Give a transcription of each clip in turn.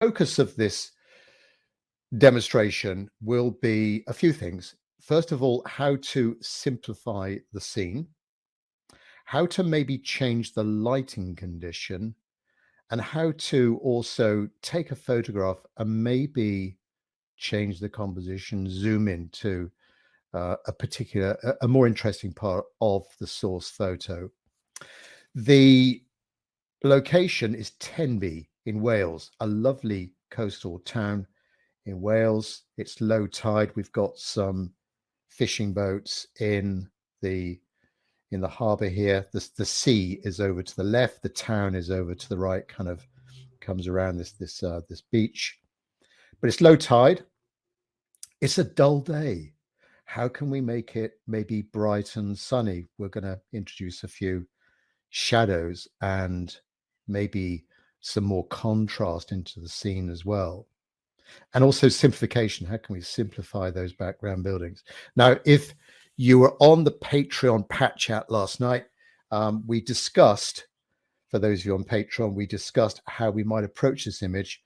focus of this demonstration will be a few things. First of all, how to simplify the scene, how to maybe change the lighting condition, and how to also take a photograph and maybe change the composition, zoom into a more interesting part of the source photo. The location is Tenby in Wales, a lovely coastal town in Wales. It's low tide. We've got some fishing boats in the harbour here. The sea is over to the left. The town is over to the right. Kind of comes around this beach, but it's low tide. It's a dull day. How can we make it maybe bright and sunny? We're going to introduce a few shadows and maybe some more contrast into the scene as well. And also simplification. How can we simplify those background buildings? Now, if you were on the Patreon Pat Chat last night, we discussed, for those of you on Patreon, we discussed how we might approach this image.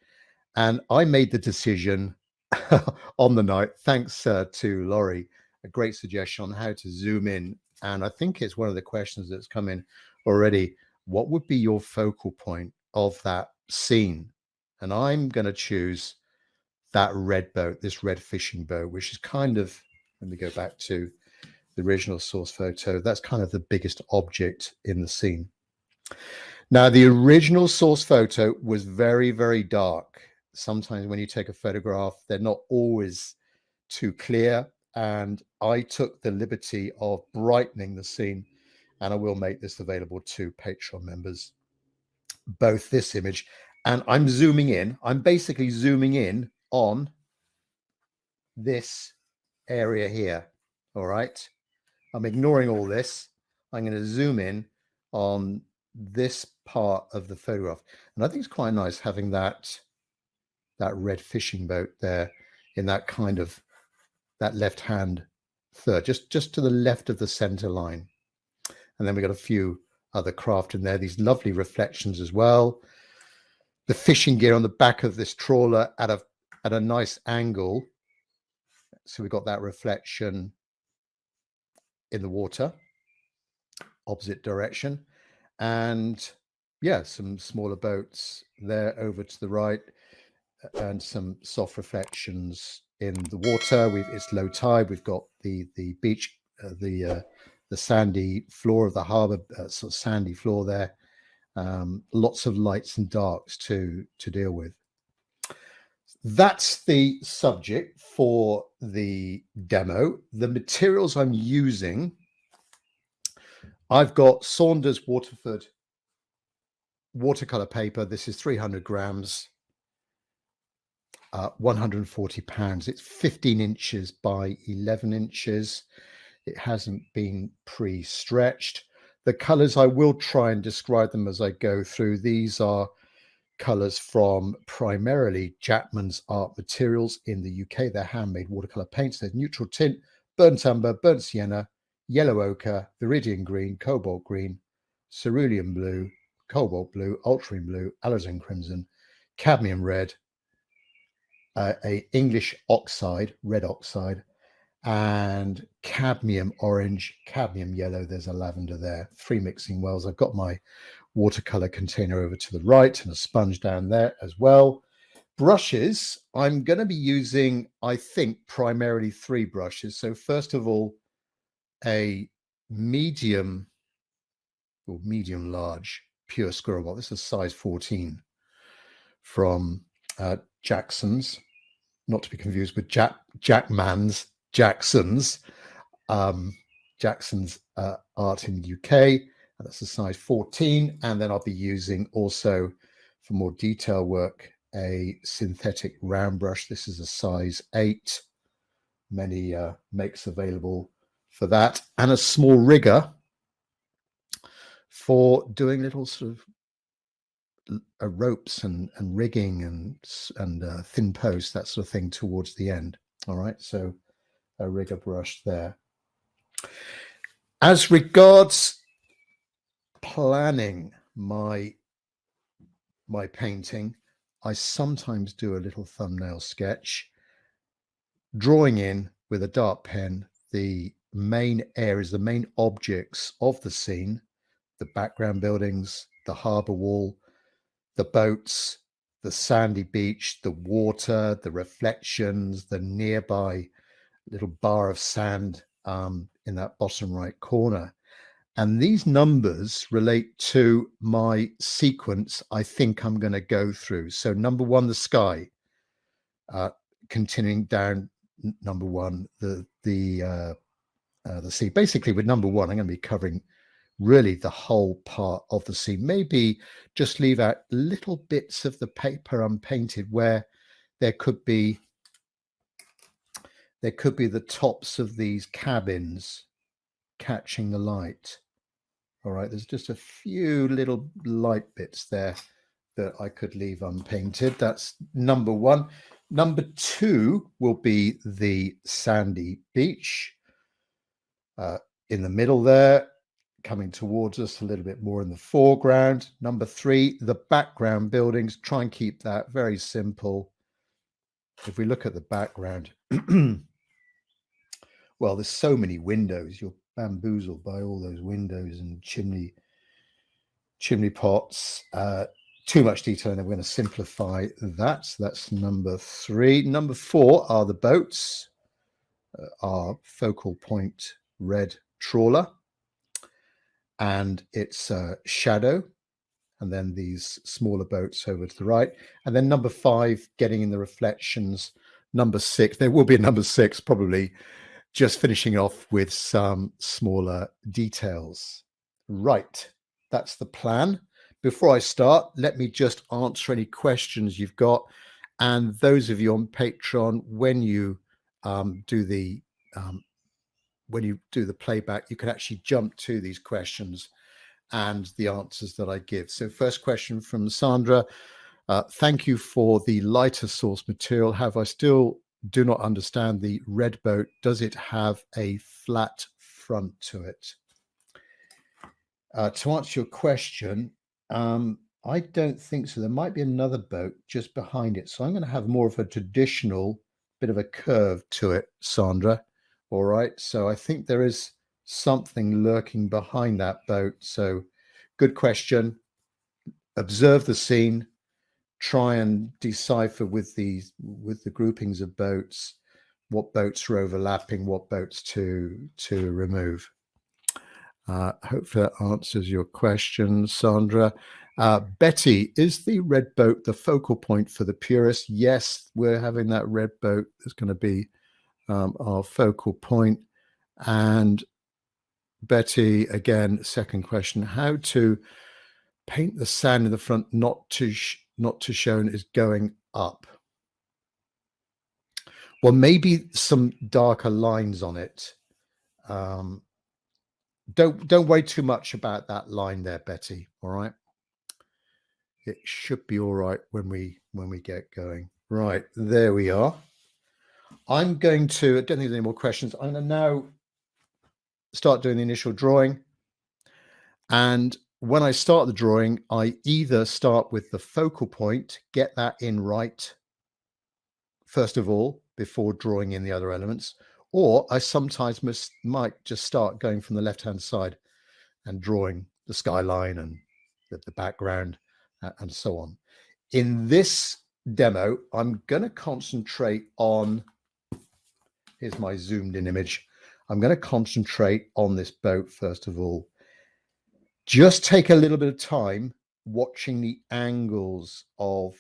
And I made the decision on the night, thanks to Laurie, a great suggestion on how to zoom in. And I think it's one of the questions that's come in already. What would be your focal point of that scene? And I'm going to choose that red boat, this red fishing boat, which is kind of, let me go back to the original source photo. That's kind of the biggest object in the scene. Now, the original source photo was very, very dark. Sometimes when you take a photograph, they're not always too clear. And I took the liberty of brightening the scene, and I will make this available to Patreon members, both this image, and I'm zooming in. I'm basically zooming in on this area here. All right. I'm ignoring all this. I'm going to zoom in on this part of the photograph. And I think it's quite nice having that red fishing boat there in that kind of that left hand third, just to the left of the center line. And then we got a few other craft in there, these lovely reflections as well. The fishing gear on the back of this trawler at a nice angle. So we got that reflection in the water, opposite direction. And yeah, some smaller boats there over to the right, and some soft reflections in the water. It's low tide. We've got the beach, the sandy floor of the harbour, sort of sandy floor there. Lots of lights and darks to deal with. That's the subject for the demo. The materials I'm using, I've got Saunders Waterford watercolor paper. This is 300 grams, 140 pounds. It's 15 inches by 11 inches. It hasn't been pre-stretched. The colors, I will try and describe them as I go through. These are colors from primarily Jackman's Art Materials in the UK. They're handmade watercolor paints. There's neutral tint, burnt umber, burnt sienna, yellow ochre, viridian green, cobalt green, cerulean blue, cobalt blue, ultramarine blue, alizarin crimson, cadmium red, a English oxide, red oxide, and cadmium orange, cadmium yellow. There's a lavender there. 3 mixing wells. I've got my watercolor container over to the right and a sponge down there as well. Brushes, I'm going to be using, I think, primarily 3 brushes. So first of all, a medium or medium large pure squirrel ball. This is size 14 from Jackson's, not to be confused with Jackson's art in the UK. That's a size 14. And then I'll be using also, for more detail work, a synthetic round brush. This is a size 8. Many makes available for that. And a small rigger for doing little sort of ropes and rigging and thin posts, that sort of thing towards the end. All right, so a rigger brush there. As regards planning my painting, I sometimes do a little thumbnail sketch, drawing in with a dark pen the main areas, the main objects of the scene, the background buildings, the harbour wall, the boats, the sandy beach, the water, the reflections, the nearby little bar of sand in that bottom right corner. And these numbers relate to my sequence I think I'm going to go through. So number one, the sky, continuing down number one, the sea. Basically with number one, I'm going to be covering really the whole part of the scene. Maybe just leave out little bits of the paper unpainted where there could be the tops of these cabins catching the light. All right, there's just a few little light bits there that I could leave unpainted. That's number one. Number two will be the sandy beach in the middle there, coming towards us a little bit more in the foreground. Number three, the background buildings. Try and keep that very simple. If we look at the background, well, there's so many windows. You're bamboozled by all those windows and chimney pots. Too much detail, and we're going to simplify that. So that's number three. Number four are the boats. Our focal point red trawler and its shadow, and then these smaller boats over to the right. And then number five, getting in the reflections. Number six, there will be a number six probably, just finishing off with some smaller details. Right, that's the plan. Before I start, let me just answer any questions you've got. And those of you on Patreon, when you do the playback, you can actually jump to these questions and the answers that I give. So first question from Sandra. Thank you for the lighter source material. However, I still do not understand the red boat. Does it have a flat front to it? To answer your question, I don't think so. There might be another boat just behind it. So I'm going to have more of a traditional bit of a curve to it, Sandra. All right. So I think there is something lurking behind that boat. So good question. Observe the scene. Try and decipher with the groupings of boats, what boats are overlapping, what boats to remove. Hopefully that answers your question, Sandra. Betty, is the red boat the focal point for the purist? Yes, we're having that red boat. That's going to be our focal point. And Betty, again, second question, how to paint the sand in the front not to shown is going up. Well, maybe some darker lines on it. Don't worry too much about that line there, Betty. All right, it should be all right when we get going. Right, there we are. I'm going to, I don't think there's any more questions. I'm going to now start doing the initial drawing. And when I start the drawing, I either start with the focal point, get that in right, first of all, before drawing in the other elements, or I sometimes might just start going from the left-hand side and drawing the skyline and the background and so on. In this demo, I'm going to concentrate on, here's my zoomed in image. I'm going to concentrate on this boat, first of all. Just take a little bit of time watching the angles of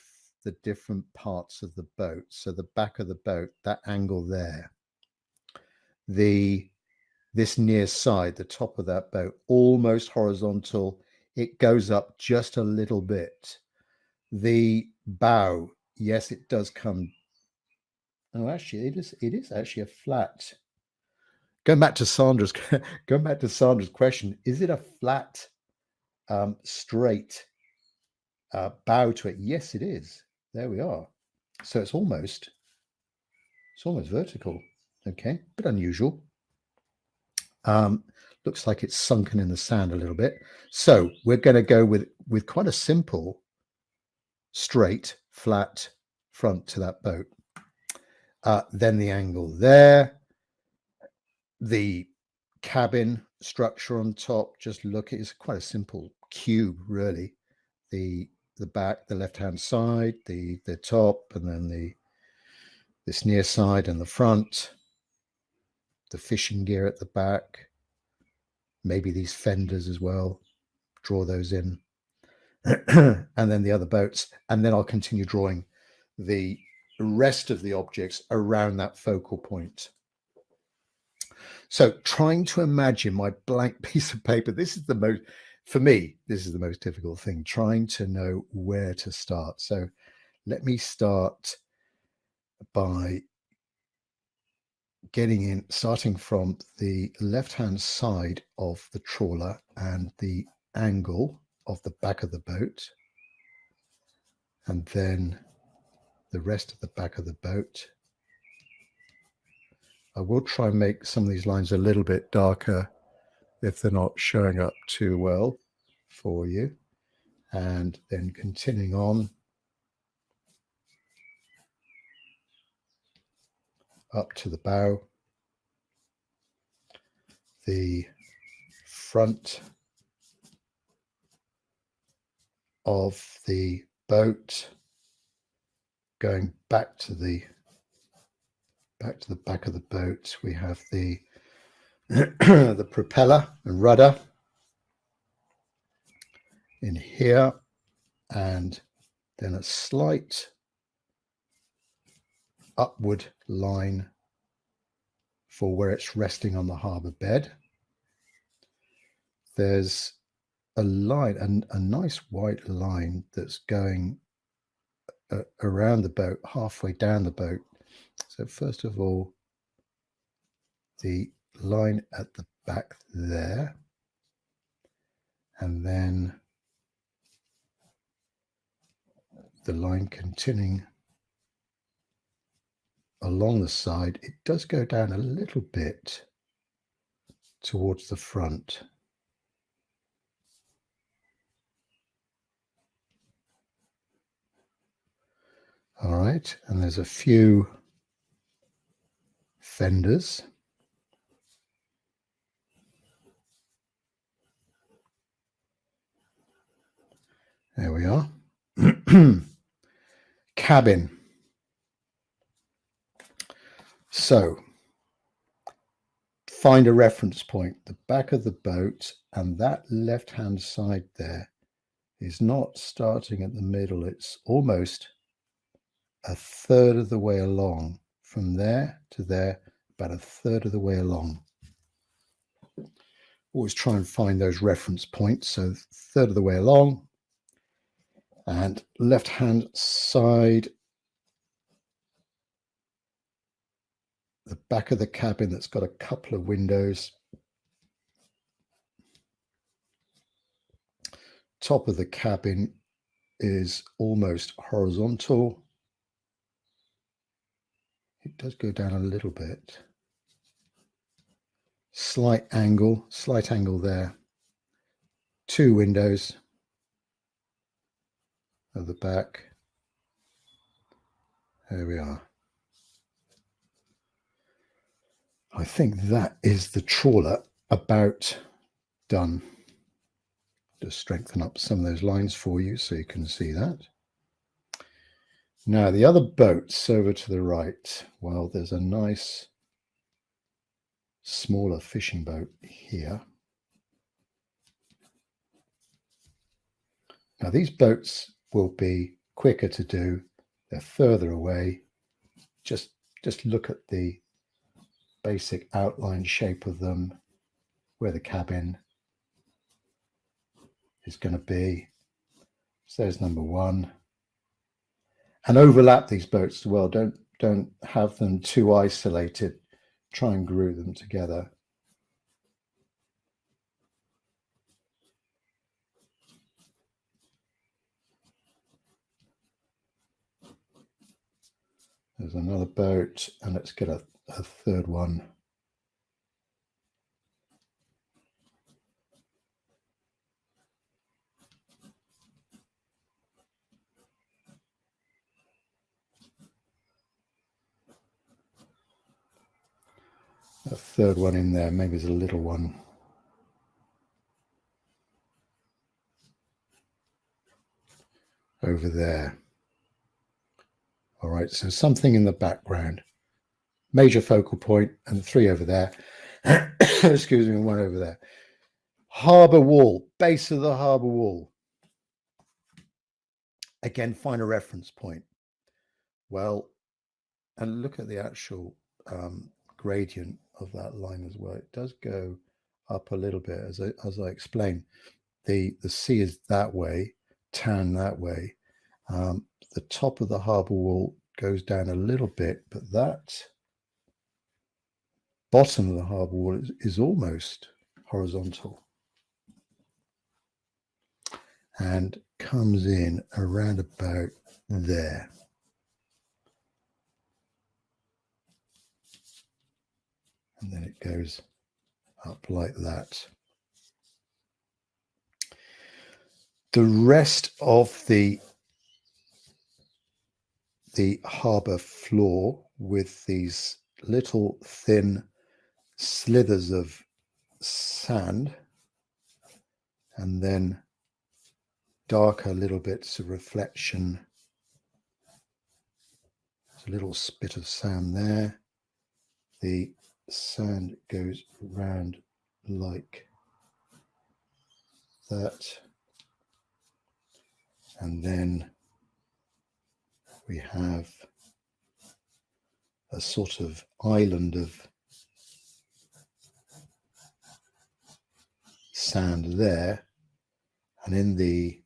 the different parts of the boat. So the back of the boat, that angle there, this near side, the top of that boat, almost horizontal. It goes up just a little bit. The bow, yes, it does come. Oh, actually, it is actually a flat. Going back to Sandra's question, is it a flat, straight bow to it? Yes, it is. There we are. So it's almost vertical. Okay, bit unusual. Looks like it's sunken in the sand a little bit. So we're going to go with quite a simple straight, flat front to that boat. Then the angle there, the cabin structure on top, just look, it's quite a simple cube really. The back, the left-hand side, the top, and then this near side and the front, the fishing gear at the back, maybe these fenders as well, draw those in. And then the other boats, and then I'll continue drawing the rest of the objects around that focal point. So trying to imagine my blank piece of paper, this is the most, for me, this is the most difficult thing, trying to know where to start. So let me start by starting from the left-hand side of the trawler and the angle of the back of the boat, and then the rest of the back of the boat. I will try and make some of these lines a little bit darker if they're not showing up too well for you. And then continuing on up to the bow, the front of the boat, going back to the back of the boat. We have the the propeller and rudder in here, and then a slight upward line for where it's resting on the harbour bed. There's a line, a nice white line that's going around the boat, halfway down the boat. So first of all, the line at the back there, and then the line continuing along the side. It does go down a little bit towards the front. All right, and there's a few fenders. There we are. Cabin. So find a reference point, the back of the boat, and that left-hand side there is not starting at the middle. It's almost a third of the way along. From there to there, about a third of the way along. Always try and find those reference points. So third of the way along, and left-hand side, the back of the cabin that's got a couple of windows. Top of the cabin is almost horizontal. It does go down a little bit. Slight angle there. Two windows at the back. There we are. I think that is the trawler about done. Just strengthen up some of those lines for you so you can see that. Now the other boats over to the right, well, there's a nice smaller fishing boat here. Now these boats will be quicker to do. They're further away. Just look at the basic outline shape of them, where the cabin is going to be. So there's number one. And overlap these boats as well. Don't have them too isolated. Try and glue them together. There's another boat, and let's get a third one. a third one in there. Maybe there's a little one. Over there. All right, so something in the background. Major focal point and 3 over there. Excuse me, 1 over there. Harbour Wall, base of the Harbour Wall. Again, find a reference point. Well, and look at the actual gradient of that line as well. It does go up a little bit, as I explained. The sea is that way, tan that way. The top of the Harbour Wall goes down a little bit, but that bottom of the Harbour Wall is almost horizontal and comes in around about there. And then it goes up like that. The rest of the harbour floor with these little thin slithers of sand and then darker little bits of reflection. There's a little spit of sand there. The sand goes round like that. And then we have a sort of island of sand there. And in the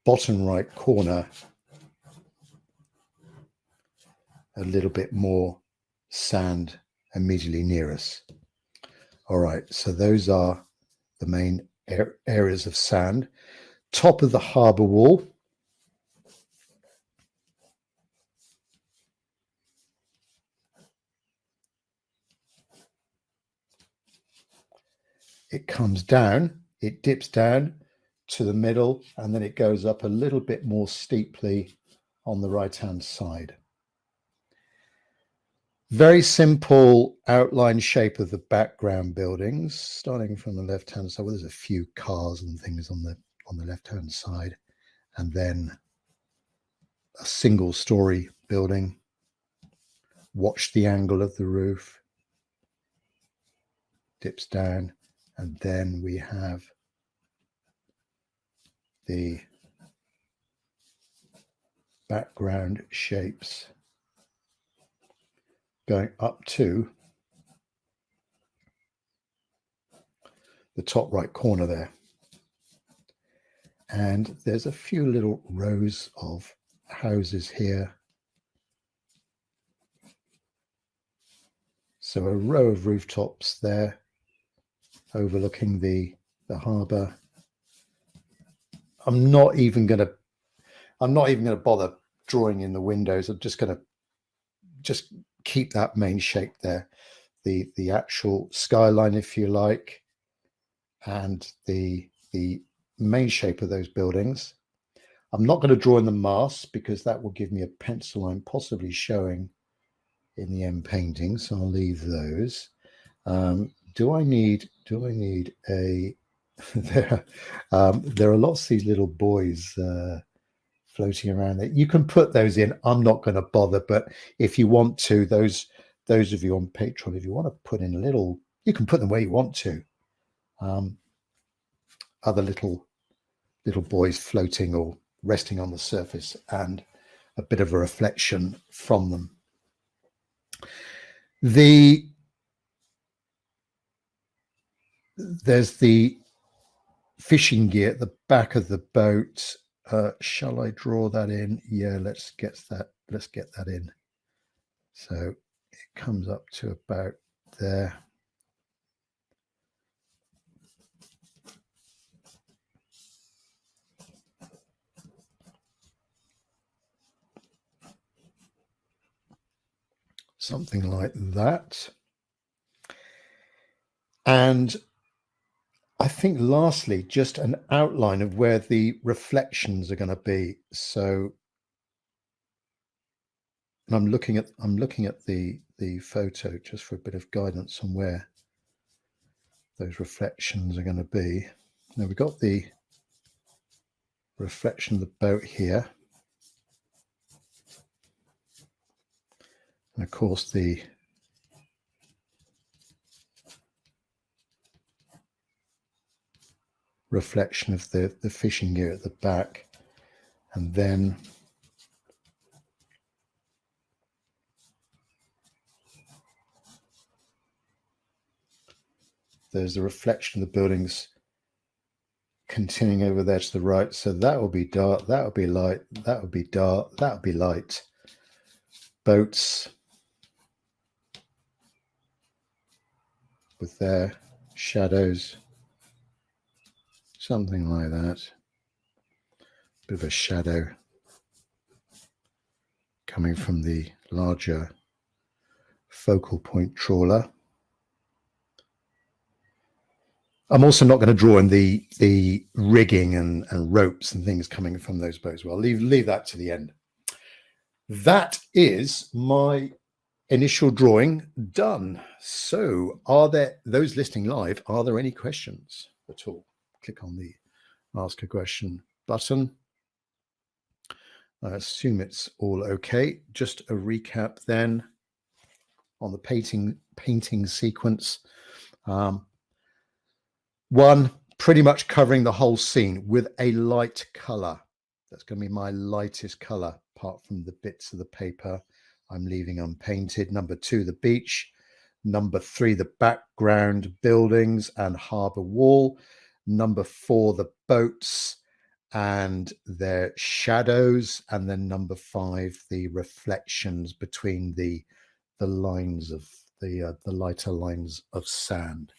bottom right corner, a little bit more sand immediately near us. All right, so those are the main areas of sand. Top of the Harbour Wall. It comes down, it dips down to the middle, and then it goes up a little bit more steeply on the right-hand side. Very simple outline shape of the background buildings, starting from the left-hand side. Well, there's a few cars and things on the left-hand side, and then a single-story building. Watch the angle of the roof. Dips down, and then we have the background shapes going up to the top right corner there. And there's a few little rows of houses here. So a row of rooftops there overlooking the harbour. I'm not even going to bother drawing in the windows. I'm just going to keep that main shape there, the actual skyline, if you like, and the main shape of those buildings. I'm not going to draw in the masts because that will give me a pencil line possibly showing in the end painting, so I'll leave those. Do I need a there are lots of these little boys floating around there. You can put those in. I'm not going to bother, but if you want to, those of you on Patreon, if you want to put in a little, you can put them where you want to. Other little boys floating or resting on the surface and a bit of a reflection from them. There's the fishing gear at the back of the boat. Shall I draw that in? Yeah, let's get that in. So it comes up to about there. Something like that. And I think lastly, just an outline of where the reflections are going to be. So I'm looking at the photo just for a bit of guidance on where those reflections are going to be. Now we've got the reflection of the boat here, and of course the reflection of the fishing gear at the back, and then there's the reflection of the buildings continuing over there to the right. So that will be dark, that will be light, that will be dark, that will be light. Boats with their shadows, something like that. Bit of a shadow coming from the larger focal point trawler. I'm also not going to draw in the rigging and ropes and things coming from those boats. Well, leave that to the end. That is my initial drawing done. So are there, those listening live, are there any questions at all? Click on the ask a question button. I assume it's all okay. Just a recap then on the painting sequence. One, pretty much covering the whole scene with a light color. That's going to be my lightest color, apart from the bits of the paper I'm leaving unpainted. Number two, the beach. Number three, the background buildings and Harbour Wall. Number four, the boats and their shadows. And then number five, the reflections between the lines of the lighter lines of sand.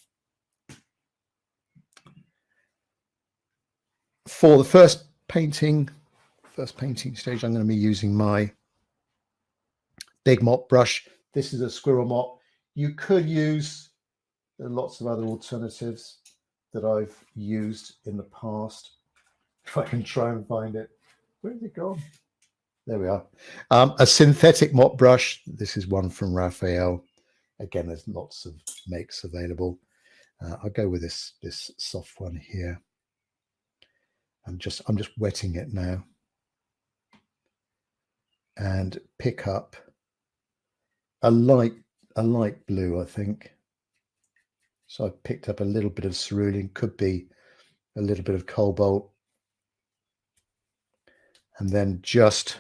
For the first painting stage, I'm going to be using my big mop brush. This is a squirrel mop. You could use, there are lots of other alternatives that I've used in the past. If I can try and find it. Where has it gone? There we are. A synthetic mop brush. This is one from Raphael. Again, there's lots of makes available. I'll go with this soft one here. I'm just wetting it now, and pick up a light blue, I think. So I've picked up a little bit of cerulean, could be a little bit of cobalt, and then just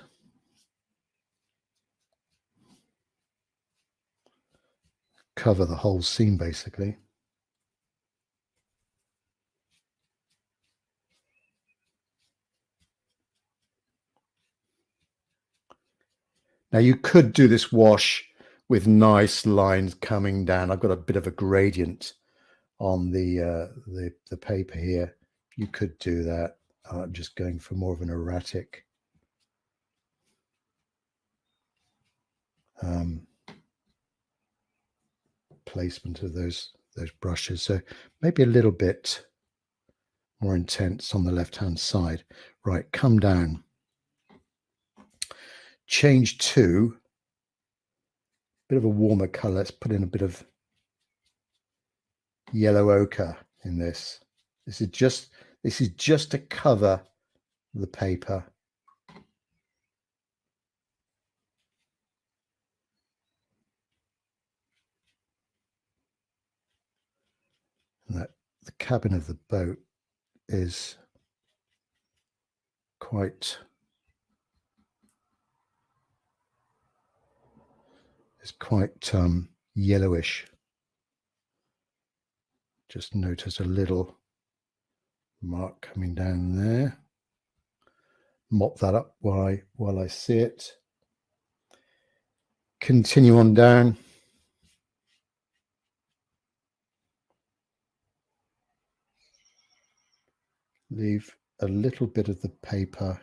cover the whole scene basically. Now you could do this wash with nice lines coming down. I've got a bit of a gradient on the paper here. You could do that. I'm just going for more of an erratic placement of those brushes. So maybe a little bit more intense on the left-hand side. Right, come down. Change to a bit of a warmer color. Let's put in a bit of yellow ochre in this. This is just to cover the paper. And that the cabin of the boat is quite yellowish. Just notice a little mark coming down there. Mop that up while I see it. Continue on down. Leave a little bit of the paper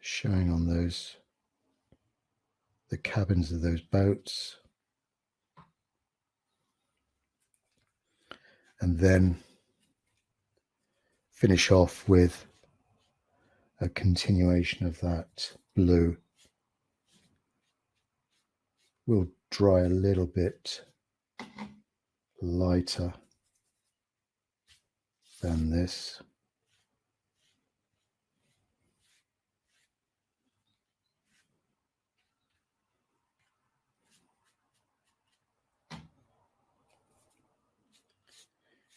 showing on the cabins of those boats. And then finish off with a continuation of that blue. Will dry a little bit lighter than this.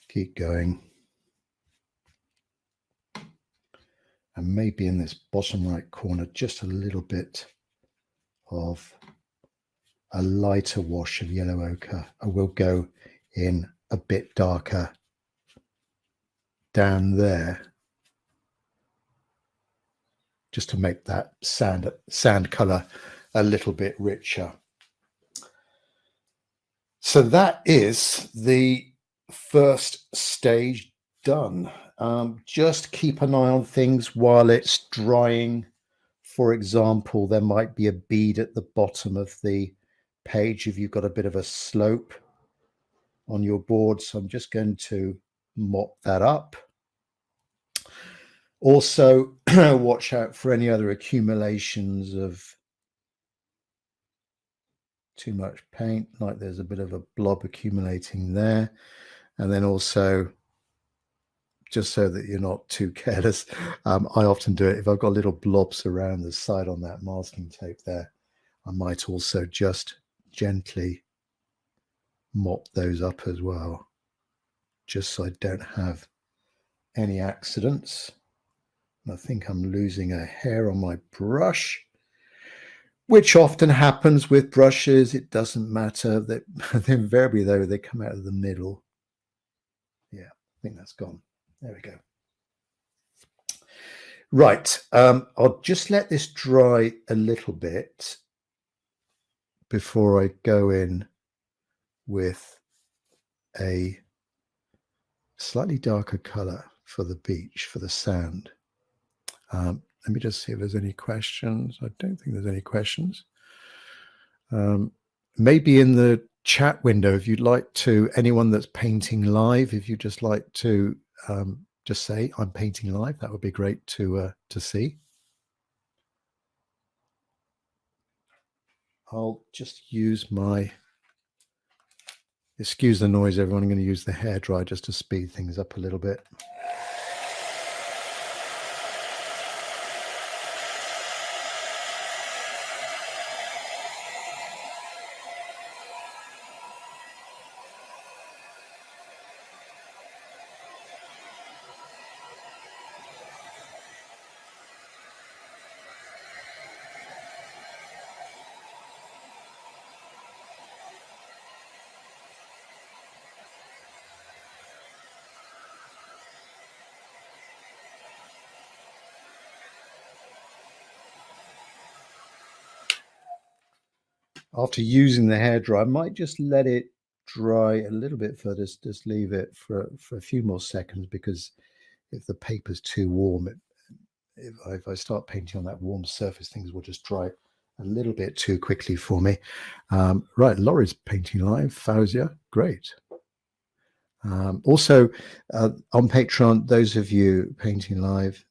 Keep going. And maybe in this bottom right corner, just a little bit of a lighter wash of yellow ochre. I will go in a bit darker down there, just to make that sand color a little bit richer. So that is the first stage done. Just keep an eye on things while it's drying. For example, there might be a bead at the bottom of the page if you've got a bit of a slope on your board. So I'm just going to mop that up. Also, watch out for any other accumulations of too much paint, like there's a bit of a blob accumulating there. And then also, just so that you're not too careless, I often do it if I've got little blobs around the side on that masking tape there. I might also just gently mop those up as well, just so I don't have any accidents. And I think I'm losing a hair on my brush, which often happens with brushes. It doesn't matter. That invariably, though, they come out of the middle. Yeah, I think that's gone. There we go. Right, I'll just let this dry a little bit before I go in with a slightly darker color for the beach, for the sand. Let me just see if there's any questions. I don't think there's any questions. Maybe in the chat window, if you'd like to, anyone that's painting live, if you'd just like to just say, I'm painting live, that would be great to see. I'll just use my, excuse the noise, everyone. I'm going to use the hairdryer just to speed things up a little bit. After using the hairdryer, I might just let it dry a little bit further, just leave it for a few more seconds, because if the paper's too warm, if I start painting on that warm surface, things will just dry a little bit too quickly for me. Right, Laurie's painting live. Fauzia, great. Also, on Patreon, those of you painting live,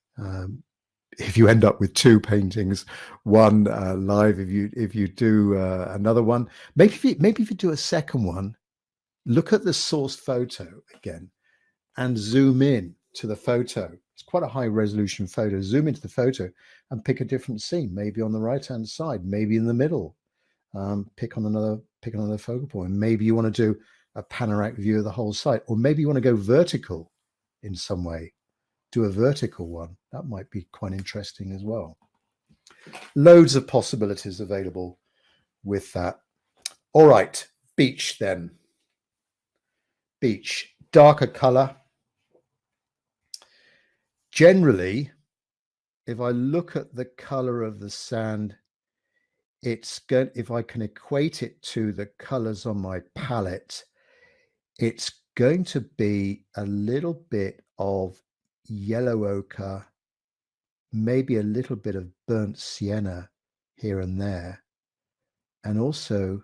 if you end up with two paintings, one live, if you do another one, maybe if you do a second one, look at the source photo again and zoom in to the photo. It's quite a high resolution photo. Zoom into the photo and pick a different scene, maybe on the right hand side, maybe in the middle. Pick another focal point. Maybe you want to do a panoramic view of the whole site, or maybe you want to go vertical in some way. Do a vertical one. That might be quite interesting as well. Loads of possibilities available with that. All right, beach then. Beach, darker color. Generally, if I look at the color of the sand, it's good. If I can equate it to the colors on my palette, it's going to be a little bit of yellow ochre, maybe a little bit of burnt sienna here and there, and also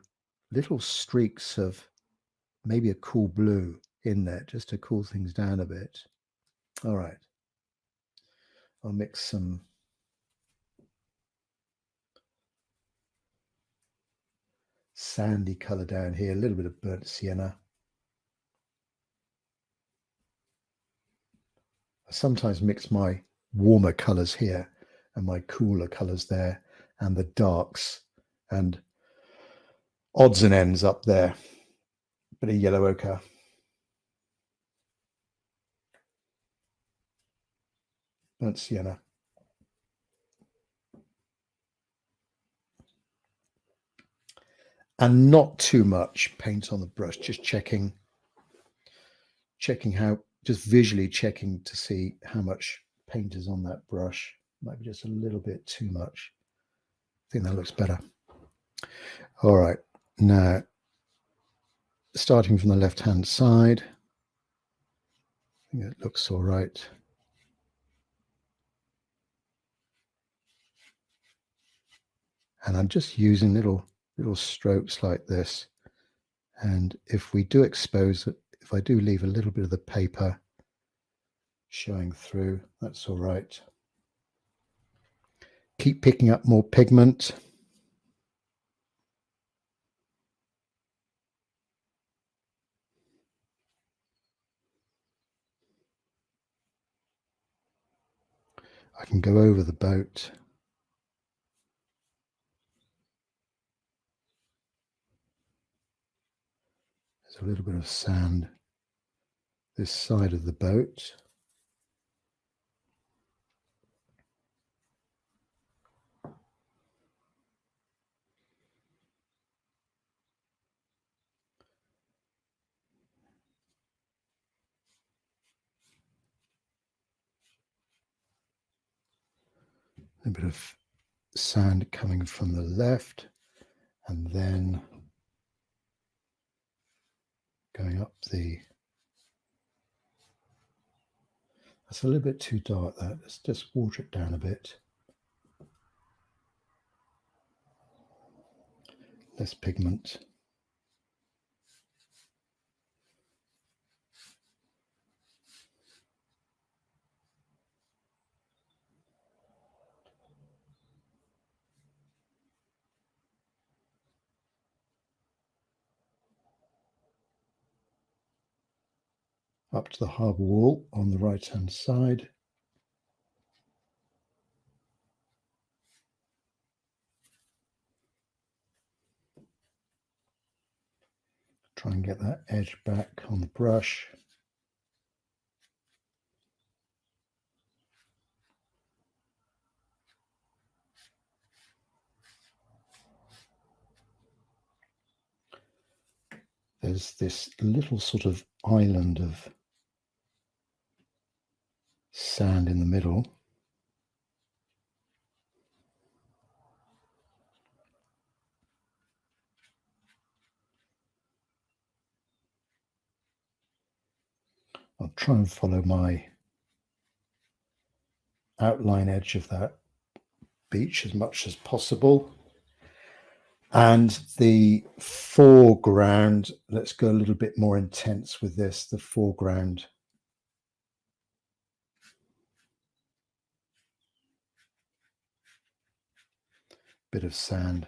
little streaks of maybe a cool blue in there, just to cool things down a bit. All right, I'll mix some sandy color down here, a little bit of burnt sienna. I sometimes mix my warmer colors here and my cooler colors there, and the darks and odds and ends up there. Bit of yellow ochre. Burnt sienna. And not too much paint on the brush, just checking how, just visually checking to see how much paint is on that brush. Might be just a little bit too much. I think that looks better. All right, now starting from the left-hand side, I think it looks all right. And I'm just using little strokes like this. And if we do expose it, if I do leave a little bit of the paper showing through, that's all right. Keep picking up more pigment. I can go over the boat. There's a little bit of sand this side of the boat. A bit of sand coming from the left, and then going up the, that's a little bit too dark, that. Let's just water it down a bit. Less pigment. Up to the harbour wall on the right hand side. Try and get that edge back on the brush. There's this little sort of island of sand in the middle. I'll try and follow my outline edge of that beach as much as possible. And the foreground, let's go a little bit more intense with this, the foreground. Bit of sand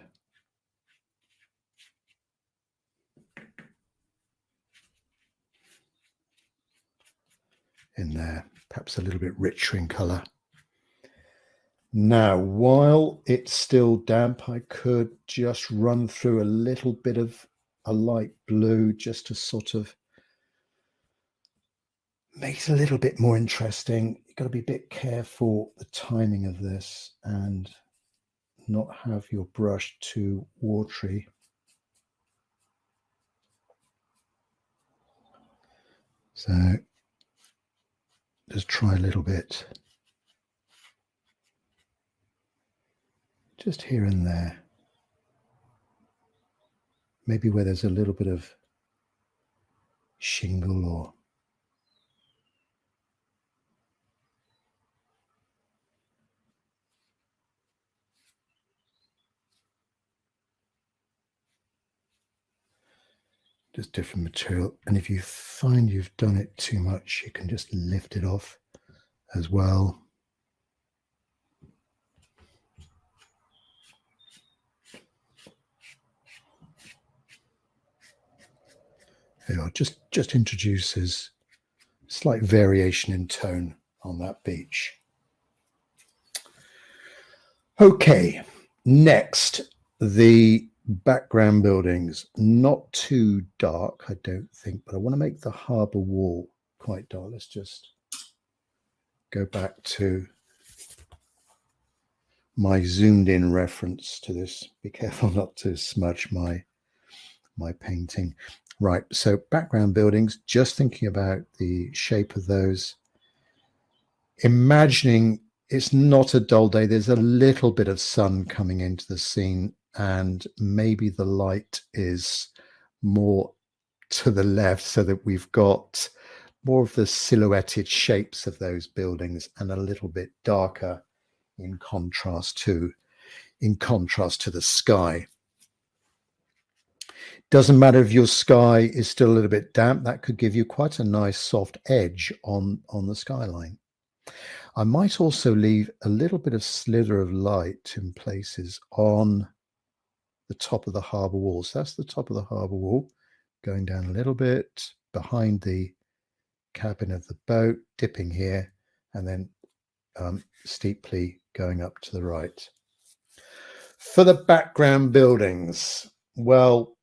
in there, perhaps a little bit richer in color. Now, while it's still damp, I could just run through a little bit of a light blue just to sort of make it a little bit more interesting. You've got to be a bit careful the timing of this and not have your brush too watery. So just try a little bit. Just here and there. Maybe where there's a little bit of shingle or just different material. And if you find you've done it too much, you can just lift it off as well. just introduces slight variation in tone on that beach. Okay, next, the background buildings. Not too dark, I don't think, but I want to make the Harbour Wall quite dark. Let's just go back to my zoomed in reference to this. Be careful not to smudge my painting. Right, so background buildings, just thinking about the shape of those, imagining it's not a dull day. There's a little bit of sun coming into the scene, and maybe the light is more to the left so that we've got more of the silhouetted shapes of those buildings and a little bit darker in contrast to the sky. Doesn't matter if your sky is still a little bit damp, that could give you quite a nice soft edge on the skyline. I might also leave a little bit of slither of light in places on the top of the harbour wall. So that's the top of the harbour wall, going down a little bit behind the cabin of the boat, dipping here, and then steeply going up to the right. For the background buildings, well,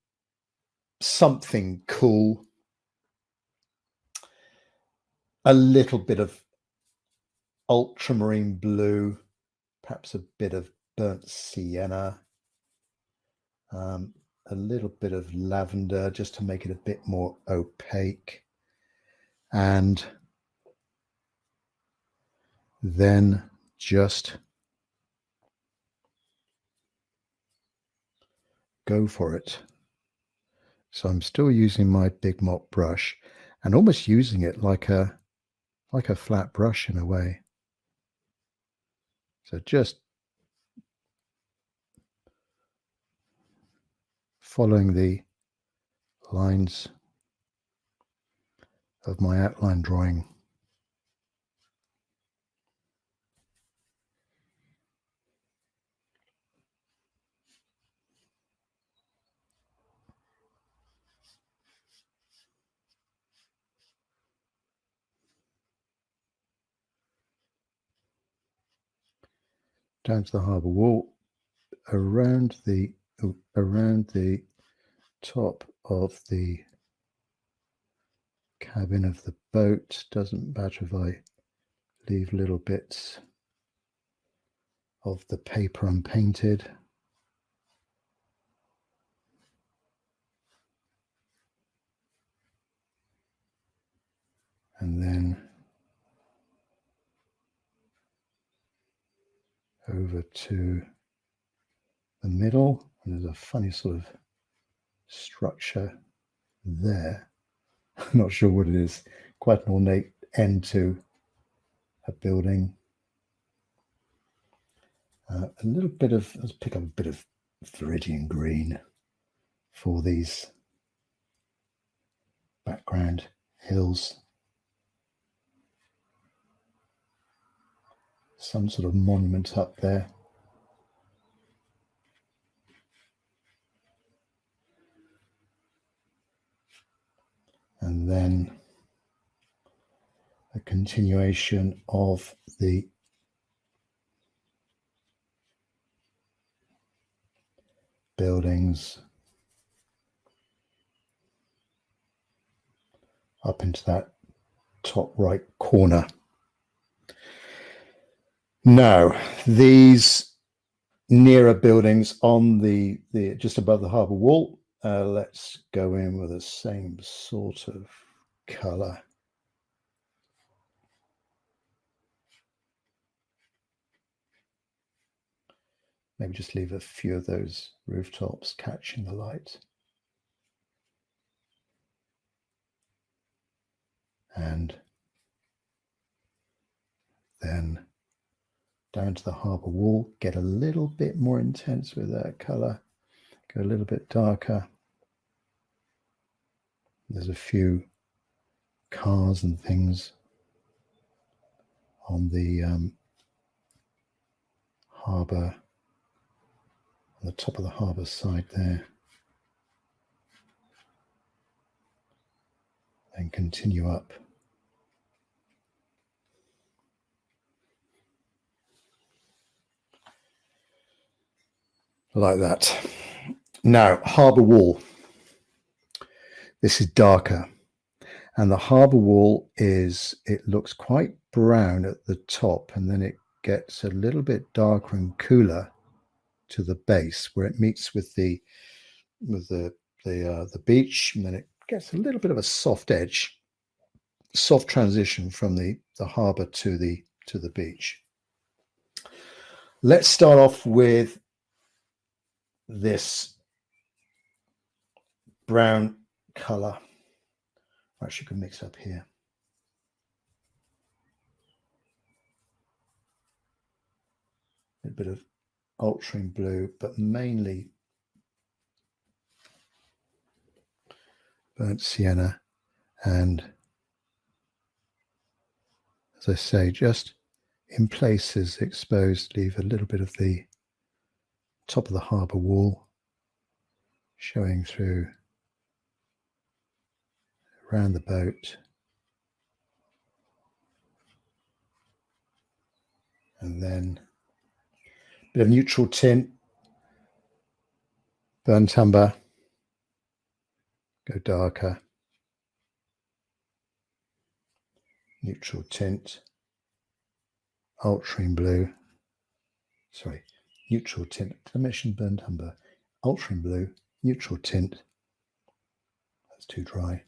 something cool, a little bit of ultramarine blue, perhaps a bit of burnt sienna, a little bit of lavender just to make it a bit more opaque, and then just go for it. So I'm still using my big mop brush and almost using it like a flat brush in a way. So just following the lines of my outline drawing. Down to the harbour wall, around the top of the cabin of the boat. Doesn't matter if I leave little bits of the paper unpainted. And then over to the middle, and there's a funny sort of structure there. I'm not sure what it is. Quite an ornate end to a building. A little bit of, let's pick up a bit of viridian green for these background hills. Some sort of monument up there. And then a continuation of the buildings up into that top right corner. Now, these nearer buildings on the just above the harbour wall, let's go in with the same sort of colour. Maybe just leave a few of those rooftops catching the light. And then down to the harbour wall, get a little bit more intense with that colour, go a little bit darker. There's a few cars and things on the harbour, on the top of the harbour side there. and continue up. Like that. Now, Harbour Wall. This is darker. And the Harbour Wall it looks quite brown at the top, and then it gets a little bit darker and cooler to the base where it meets with the beach, and then it gets a little bit of a soft edge, soft transition from the harbour to the beach. Let's start off with this brown colour. Actually, can mix up here. A bit of ultramarine blue, but mainly burnt sienna, and as I say, just in places exposed, leave a little bit of the top of the harbour wall showing through around the boat, and then a bit of neutral tint, burnt umber, go darker, neutral tint, ultramarine blue, sorry, neutral tint, did I mention burnt umber? Ultramarine blue, neutral tint, that's too dry.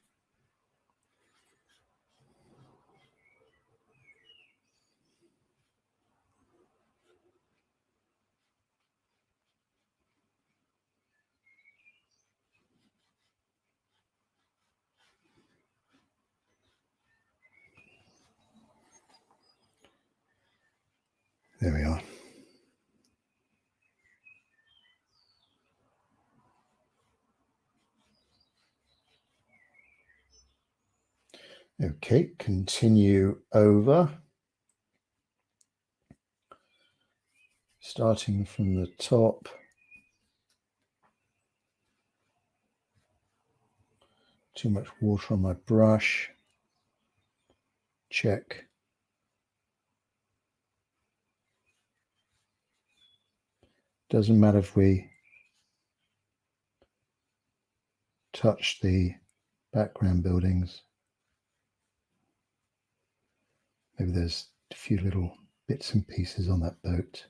There we are. Okay, continue over. Starting from the top. Too much water on my brush. Check. Doesn't matter if we touch the background buildings. Maybe there's a few little bits and pieces on that boat.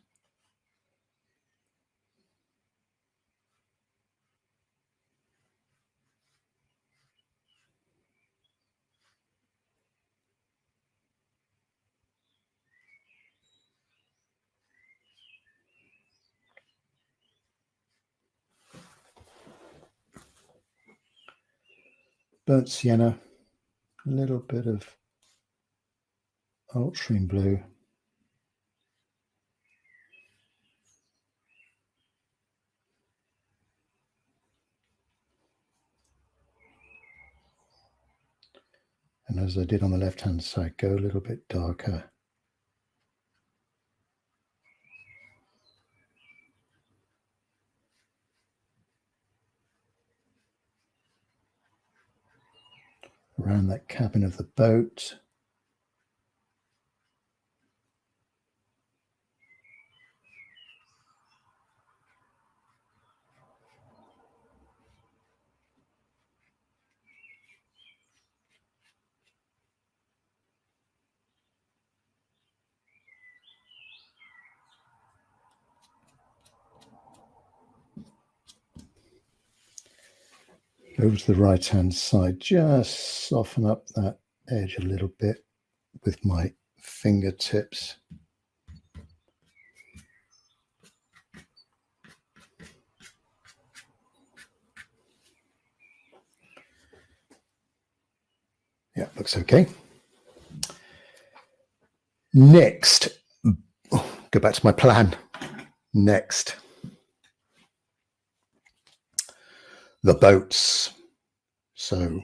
Burnt sienna, a little bit of ultramarine blue. And as I did on the left-hand side, go a little bit darker. Around that cabin of the boat. Over to the right-hand side, just soften up that edge a little bit with my fingertips. Yeah, looks okay. Next, go back to my plan. Next, the boats. So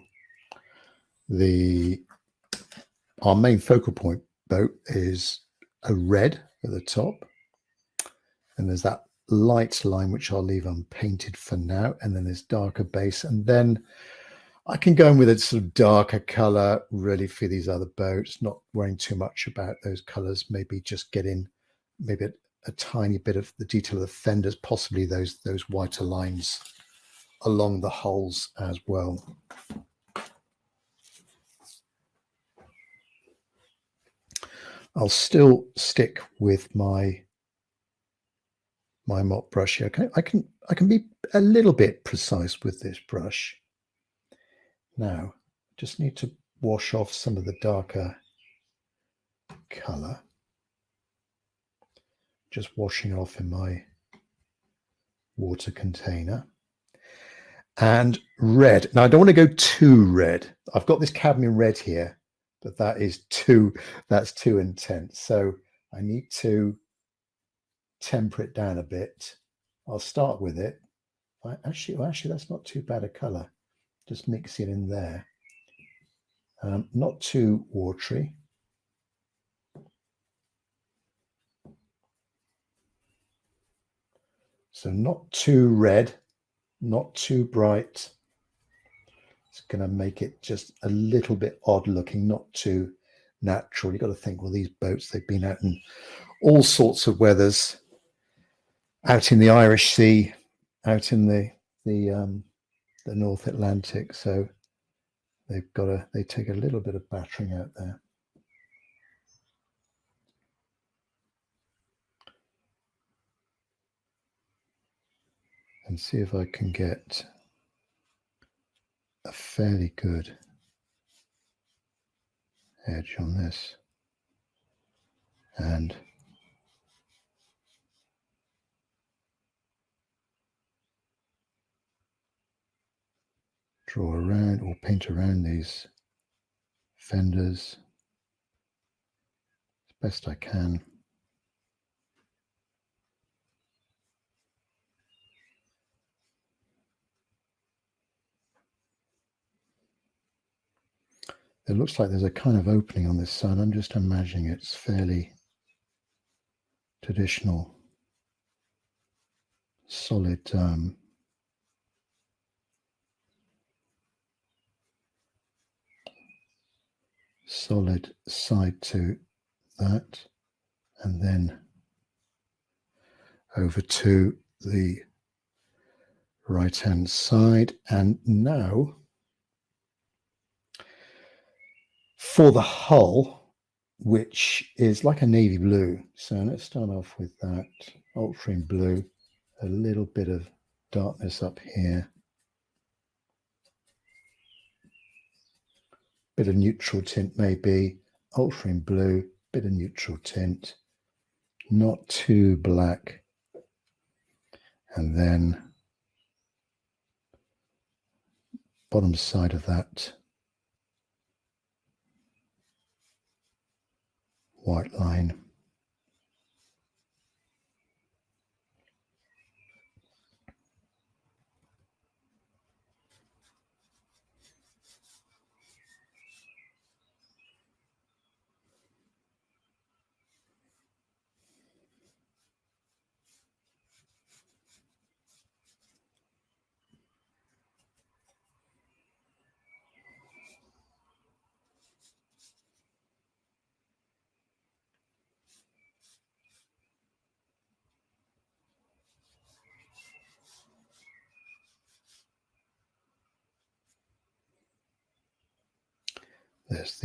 our main focal point boat is a red at the top, and there's that light line which I'll leave unpainted for now, and then this darker base, and then I can go in with a sort of darker color really for these other boats, not worrying too much about those colors, maybe just get in maybe a tiny bit of the detail of the fenders, possibly those whiter lines along the hulls as well. I'll still stick with my mop brush here. I can be a little bit precise with this brush. Now, just need to wash off some of the darker color. Just washing off in my water container. And red. Now, I don't want to go too red. I've got this cadmium red here, but that's too intense. So I need to temper it down a bit. I'll start with it. Actually, that's not too bad a color. Just mix it in there. Not too watery. So not too red, not too bright. It's going to make it just a little bit odd looking, not too natural. You've got to think, well, these boats, they've been out in all sorts of weathers, out in the Irish Sea, out in the North Atlantic. So they take a little bit of battering out there. And see if I can get a fairly good edge on this. And draw around or paint around these fenders as best I can. It looks like there's a kind of opening on this side. I'm just imagining it's fairly traditional, solid solid side to that, and then over to the right hand side. And now for the hull, which is like a navy blue. So let's start off with that ultramarine blue, a little bit of darkness up here, bit of neutral tint maybe, ultramarine blue, bit of neutral tint, not too black, and then bottom side of that white line. There's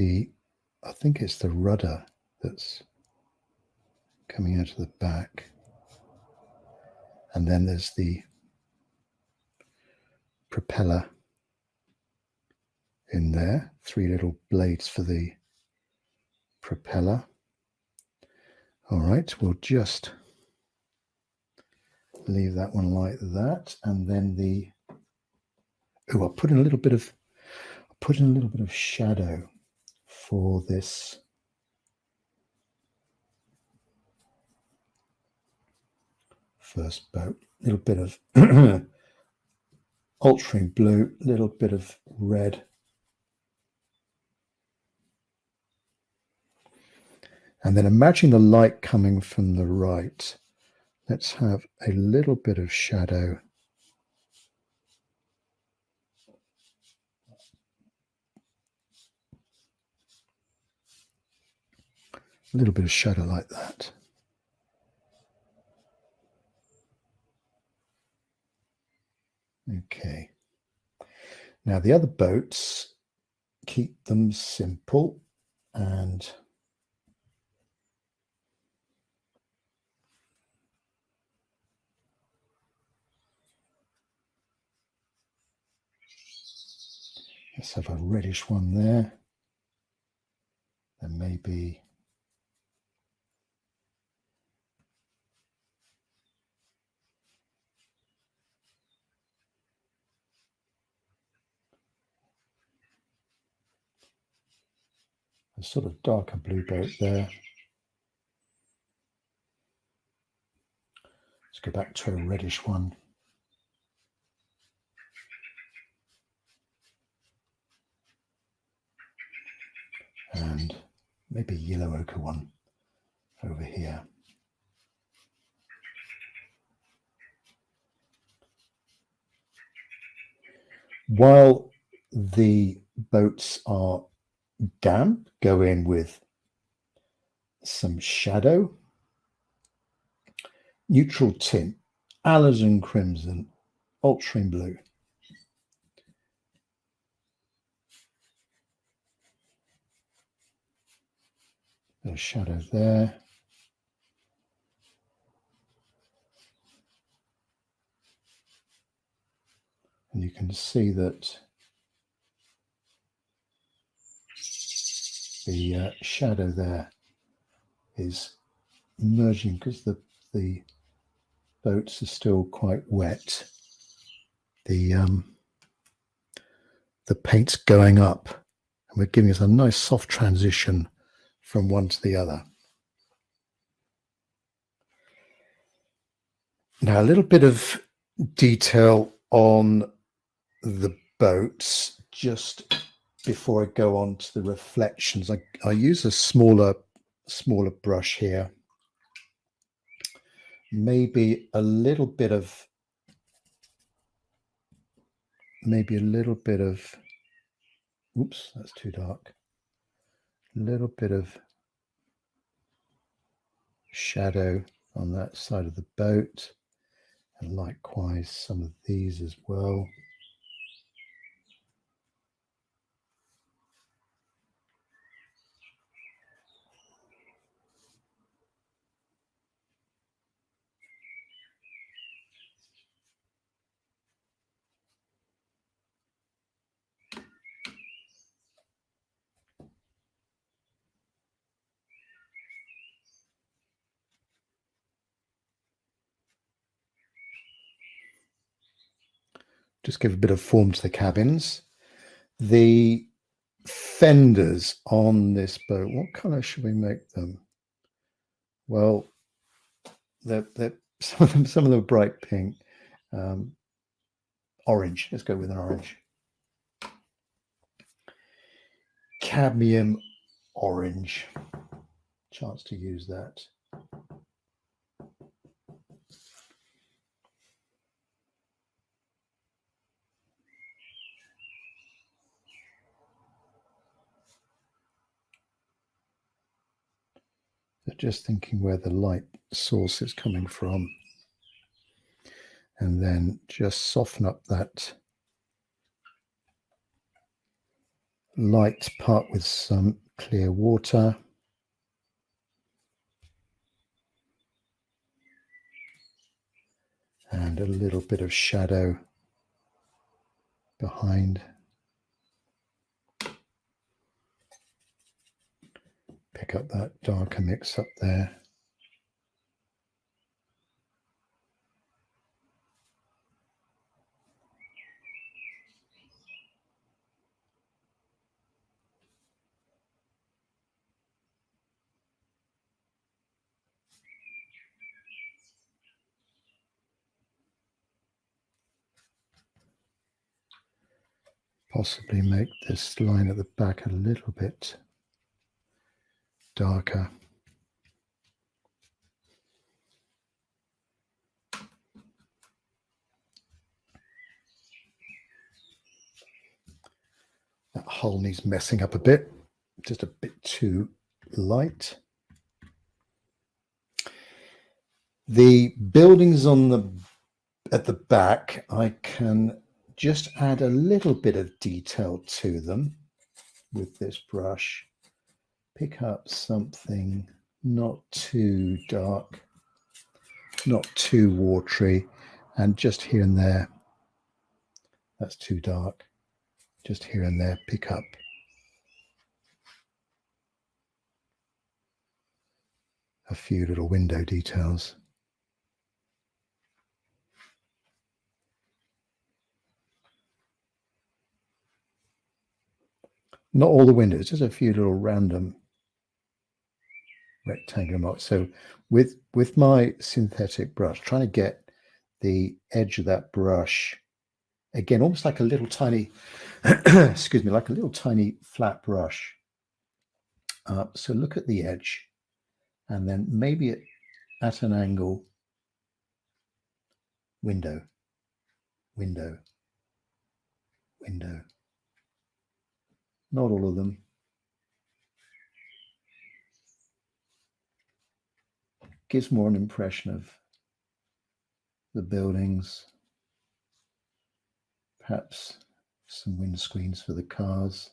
I think it's the rudder that's coming out of the back. And then there's the propeller in there, 3 little blades for the propeller. All right, we'll just leave that one like that. And then I'll put in a little bit of shadow for this first boat. A little bit of ultramarine blue, a little bit of red. And then imagine the light coming from the right. Let's have a little bit of shadow A little bit of shadow like that. Okay. Now the other boats, keep them simple, and let's have a reddish one there. And maybe a sort of darker blue boat there. Let's go back to a reddish one. And maybe a yellow ochre one over here. While the boats are damp, go in with some shadow, neutral tint, alizarin crimson, ultramarine blue. There's shadow there. And you can see that the shadow there is merging because the boats are still quite wet. The paint's going up, and we're giving us a nice soft transition from one to the other. Now, a little bit of detail on the boats just before I go on to the reflections. I use a smaller brush here. Maybe a little bit of oops, that's too dark. A little bit of shadow on that side of the boat, and likewise some of these as well. Just give a bit of form to the cabins. The fenders on this boat, what color should we make them? Well, they're some of them are bright pink. Orange, let's go with an orange. Cadmium orange. Chance to use that. So just thinking where the light source is coming from, and then just soften up that light part with some clear water. And a little bit of shadow behind. Pick up that darker mix up there. Possibly make this line at the back a little bit darker. That hull needs messing up a bit, just a bit too light. The buildings at the back, I can just add a little bit of detail to them with this brush. Pick up something not too dark, not too watery, and just here and there, that's too dark, just here and there, pick up a few little window details. Not all the windows, just a few little random rectangular marks. So with my synthetic brush, trying to get the edge of that brush, again, almost like a little tiny, excuse me, like a little tiny flat brush. So look at the edge, and then maybe at an angle, window, window, window. Not all of them. Gives more an impression of the buildings, perhaps some windscreens for the cars.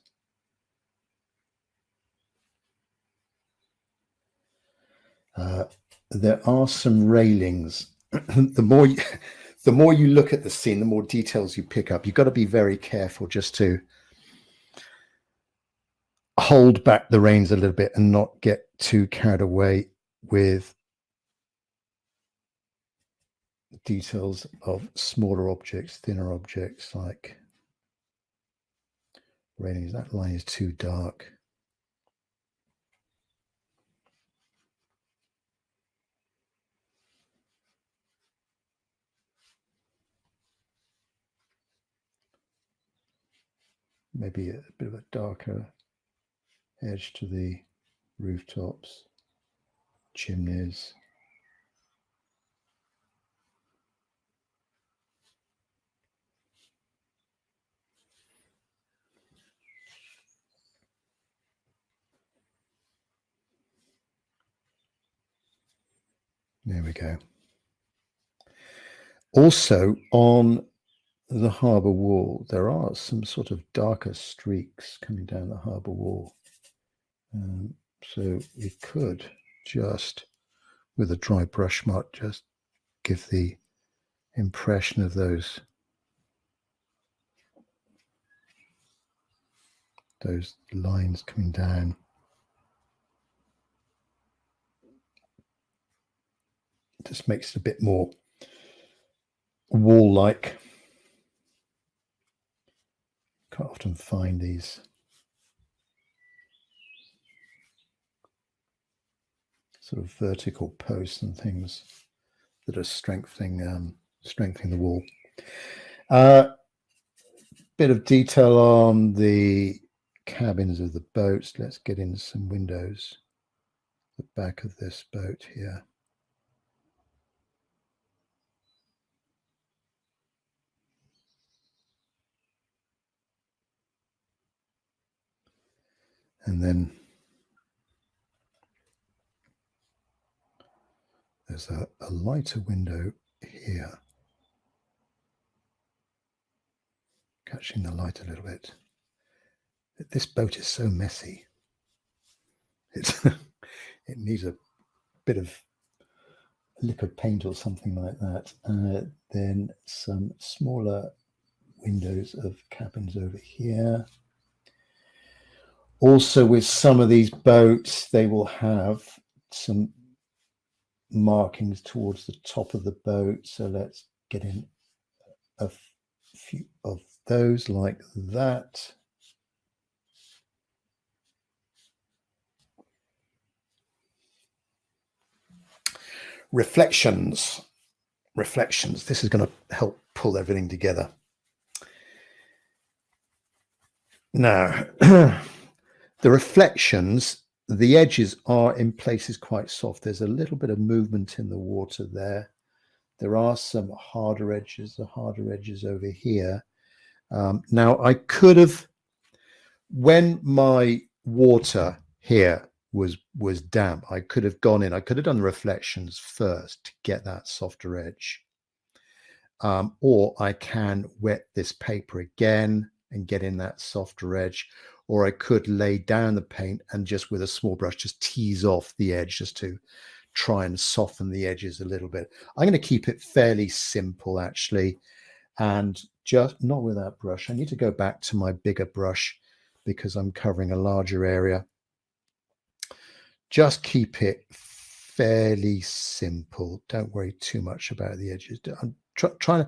There are some railings. The more you look at the scene, the more details you pick up. You've got to be very careful just to hold back the reins a little bit and not get too carried away with details of smaller objects, thinner objects like railings. That line is too dark. Maybe a bit of a darker edge to the rooftops, chimneys. There we go. Also on the harbour wall, there are some sort of darker streaks coming down the harbour wall. So we could just, with a dry brush mark, just give the impression of those lines coming down. Just makes it a bit more wall-like. Can't often find these sort of vertical posts and things that are strengthening the wall. Bit of detail on the cabins of the boats. Let's get in some windows. The back of this boat here. And then there's a lighter window here, catching the light a little bit. This boat is so messy. It needs a bit of liquid paint or something like that. Then some smaller windows of cabins over here. Also, with some of these boats, they will have some markings towards the top of the boat. So let's get in a few of those like that. Reflections. This is going to help pull everything together. Now, the reflections, the edges are in places quite soft. There's a little bit of movement in the water there. There are some harder edges over here. Now, I could have, when my water here was damp. I could have gone in, I could have done the reflections first to get that softer edge. Or I can wet this paper again and get in that softer edge, or I could lay down the paint and just with a small brush just tease off the edge just to try and soften the edges a little bit. I'm going to keep it fairly simple actually, and just not with that brush. I need to go back to my bigger brush because I'm covering a larger area. Just keep it fairly simple. Don't worry too much about the edges. I'm trying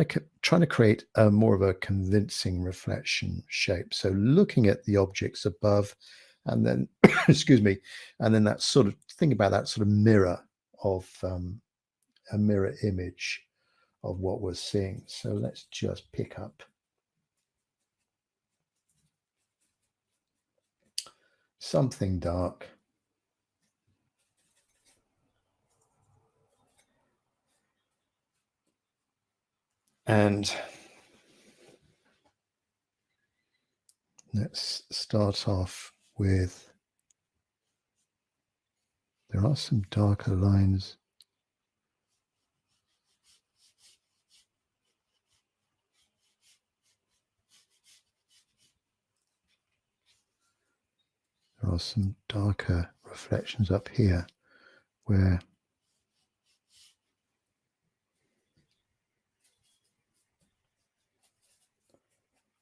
to create a more of a convincing reflection shape. So looking at the objects above, and then excuse me, and then that sort of think about that sort of mirror of a mirror image of what we're seeing. So let's just pick up something dark. And let's start off with, there are some darker lines. There are some darker reflections up here where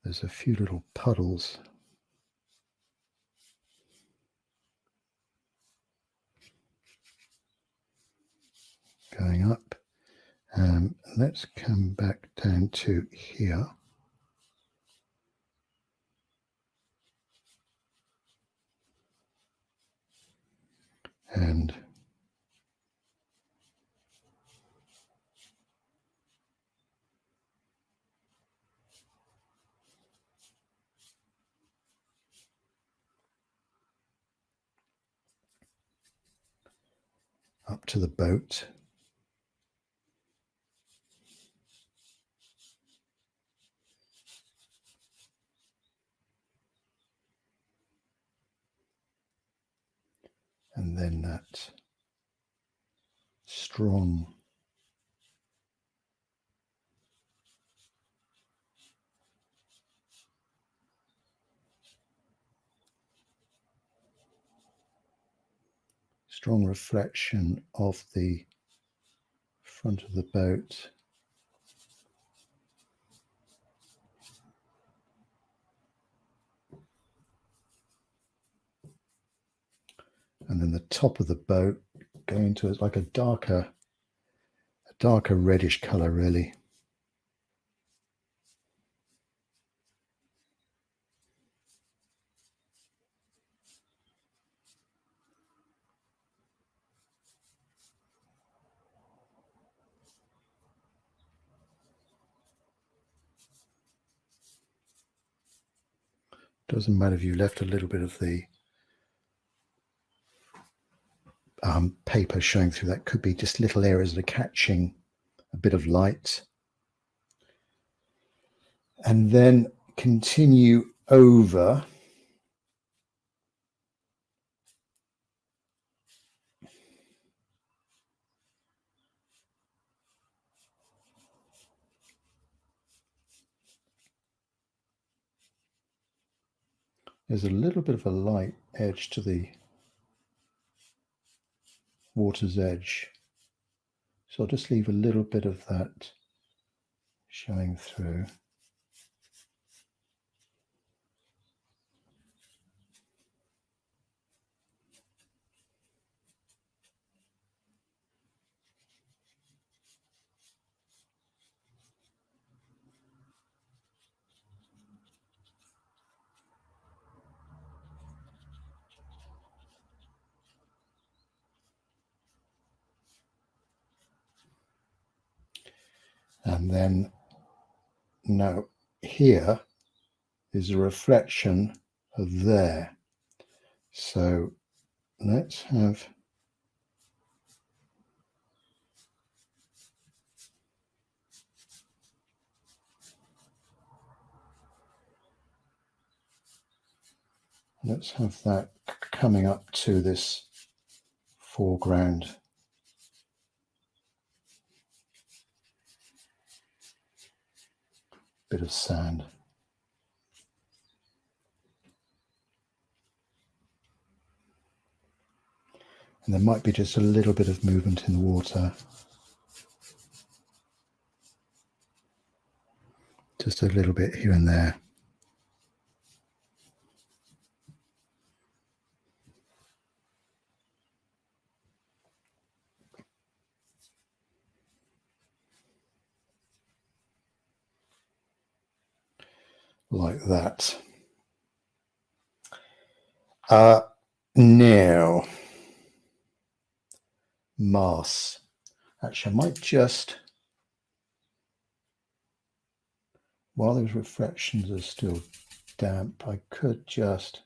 there's a few little puddles going up. Let's come back down to here. And up to the boat. And then that strong reflection of the front of the boat. And then the top of the boat going to it's like a darker reddish color really. Doesn't matter if you left a little bit of the paper showing through. That could be just little areas that are catching a bit of light. And then continue over. There's a little bit of a light edge to the water's edge. So I'll just leave a little bit of that showing through. And then now here is a reflection of there. So let's have that coming up to this foreground. Bit of sand. And there might be just a little bit of movement in the water. Just a little bit here and there. Like that. Now, mass. Actually, I might just, while those reflections are still damp, I could just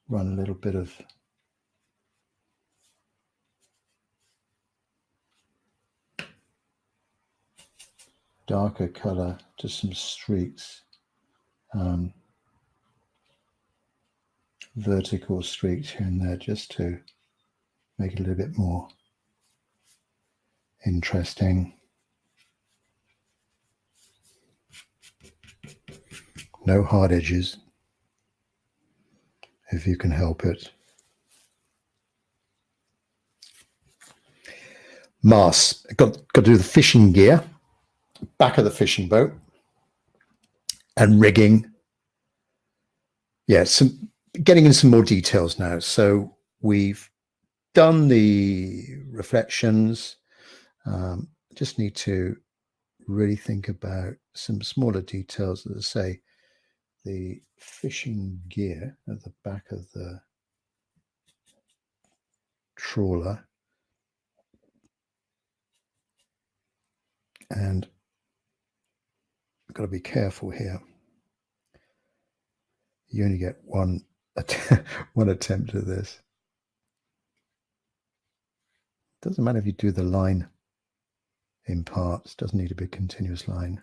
run a little bit of darker color to some streaks, vertical streaks here and there, just to make it a little bit more interesting. No hard edges, if you can help it. Mast. Got to do the fishing gear, back of the fishing boat, and rigging. Yeah, getting in some more details now. So we've done the reflections. Just need to really think about some smaller details. As I say, the fishing gear at the back of the trawler, and I've got to be careful here. You only get one attempt at this. Doesn't matter if you do the line in parts, doesn't need to be a continuous line.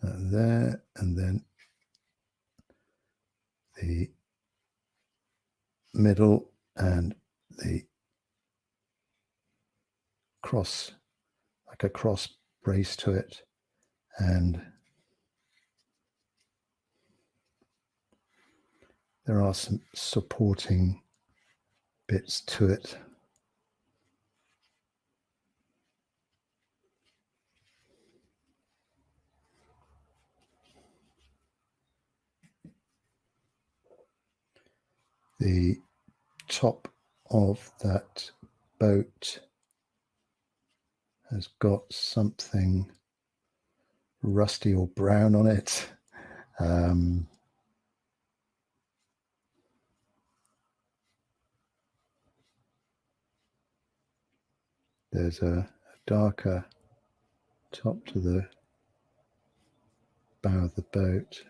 There, and then the middle and the cross, like a cross brace to it, and there are some supporting bits to it. The top of that boat has got something rusty or brown on it. There's a darker top to the bow of the boat.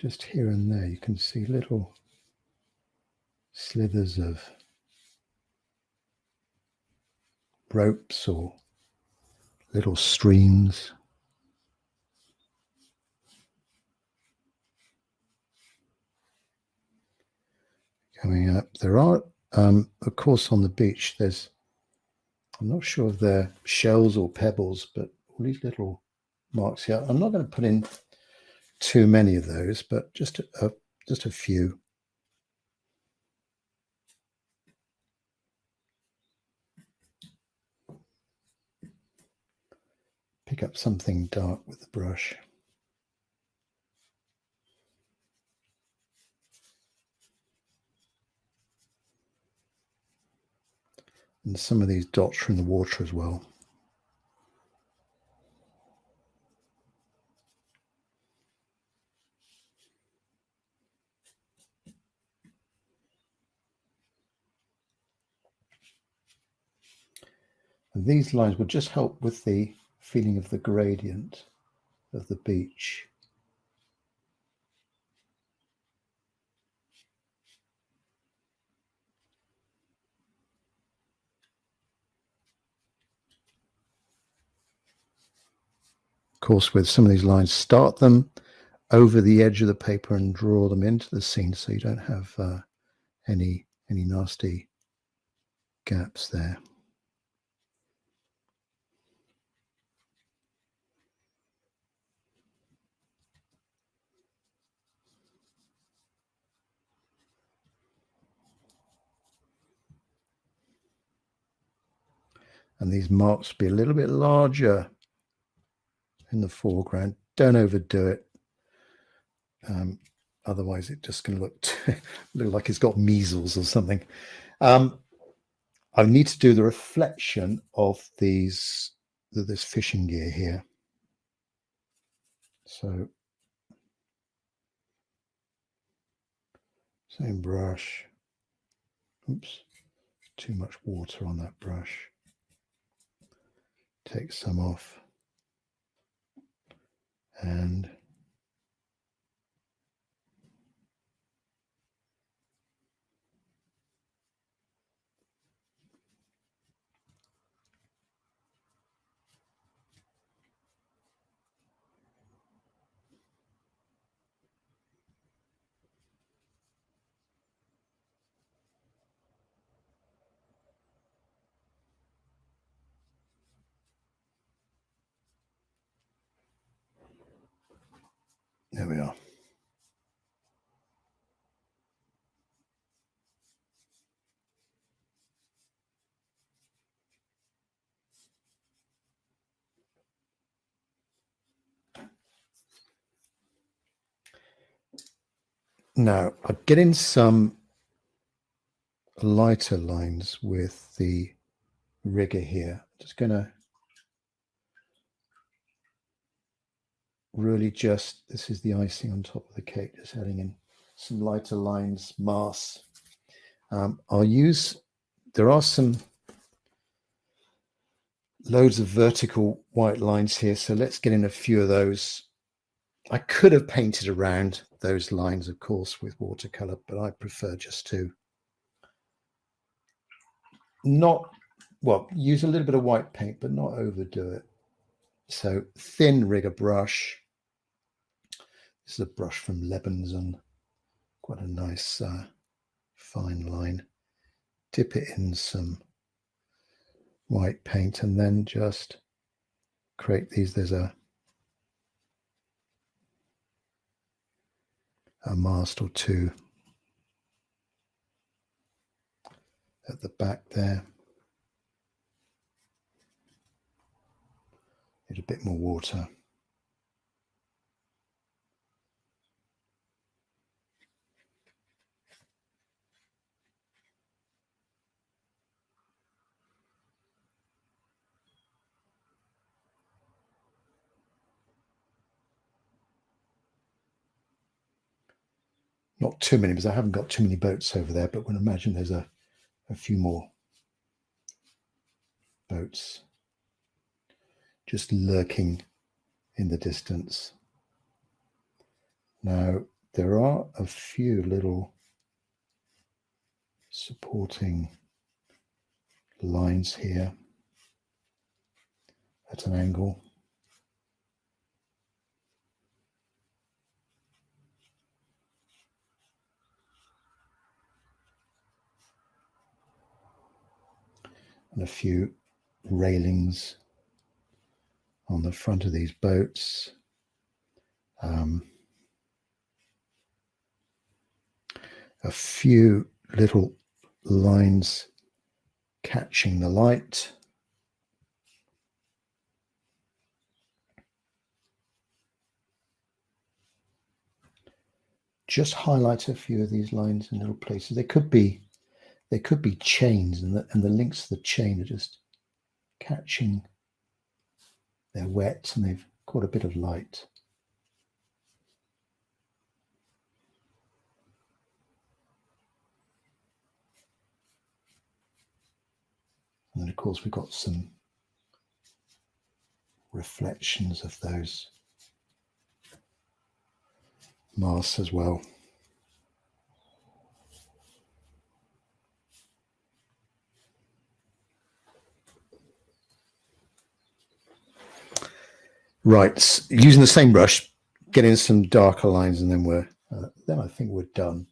Just here and there, you can see little slithers of ropes or little streams. Coming up. There are, of course, on the beach, there's, I'm not sure if they're shells or pebbles, but all these little marks here. I'm not going to put in too many of those, but just a few. Pick up something dark with the brush. And some of these dots are in the water as well. And these lines will just help with the feeling of the gradient of the beach. course, with some of these lines, start them over the edge of the paper and draw them into the scene so you don't have any nasty gaps there. And these marks be a little bit larger in the foreground. Don't overdo it. Otherwise, it's just going to look like it's got measles or something. I need to do the reflection of this fishing gear here. So, same brush. Oops, too much water on that brush. Take some off. And there we are. Now, I get in some lighter lines with the rigger here. Just going to really this is the icing on top of the cake, just adding in some lighter lines, masks. There are some loads of vertical white lines here, so let's get in a few of those. I could have painted around those lines, of course, with watercolor, but I prefer just to use a little bit of white paint, but not overdo it. So thin rigger brush. This is a brush from Lebanson, quite a nice fine line. Dip it in some white paint and then just create these. There's a mast or two at the back there. Need a bit more water. Not too many, because I haven't got too many boats over there, but I imagine there's a few more boats just lurking in the distance. Now, there are a few little supporting lines here at an angle. And a few railings on the front of these boats. A few little lines catching the light. Just highlight a few of these lines in little places. They could be chains, and the links to the chain are just catching. They're wet and they've got a bit of light. And then, of course, we've got some reflections of those masks as well. Right, using the same brush, getting some darker lines, and then then I think we're done.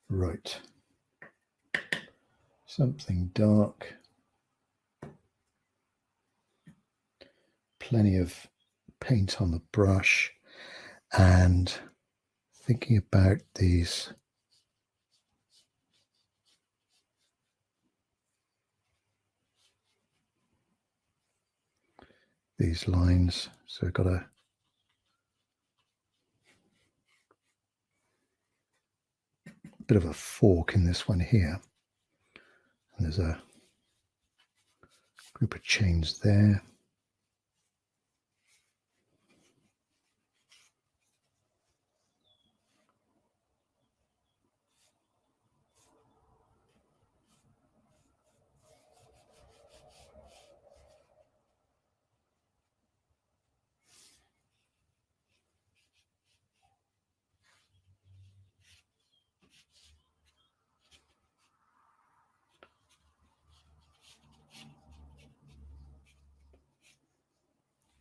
Right, something dark, plenty of paint on the brush, and thinking about these lines. So I've got a bit of a fork in this one here, and there's a group of chains there.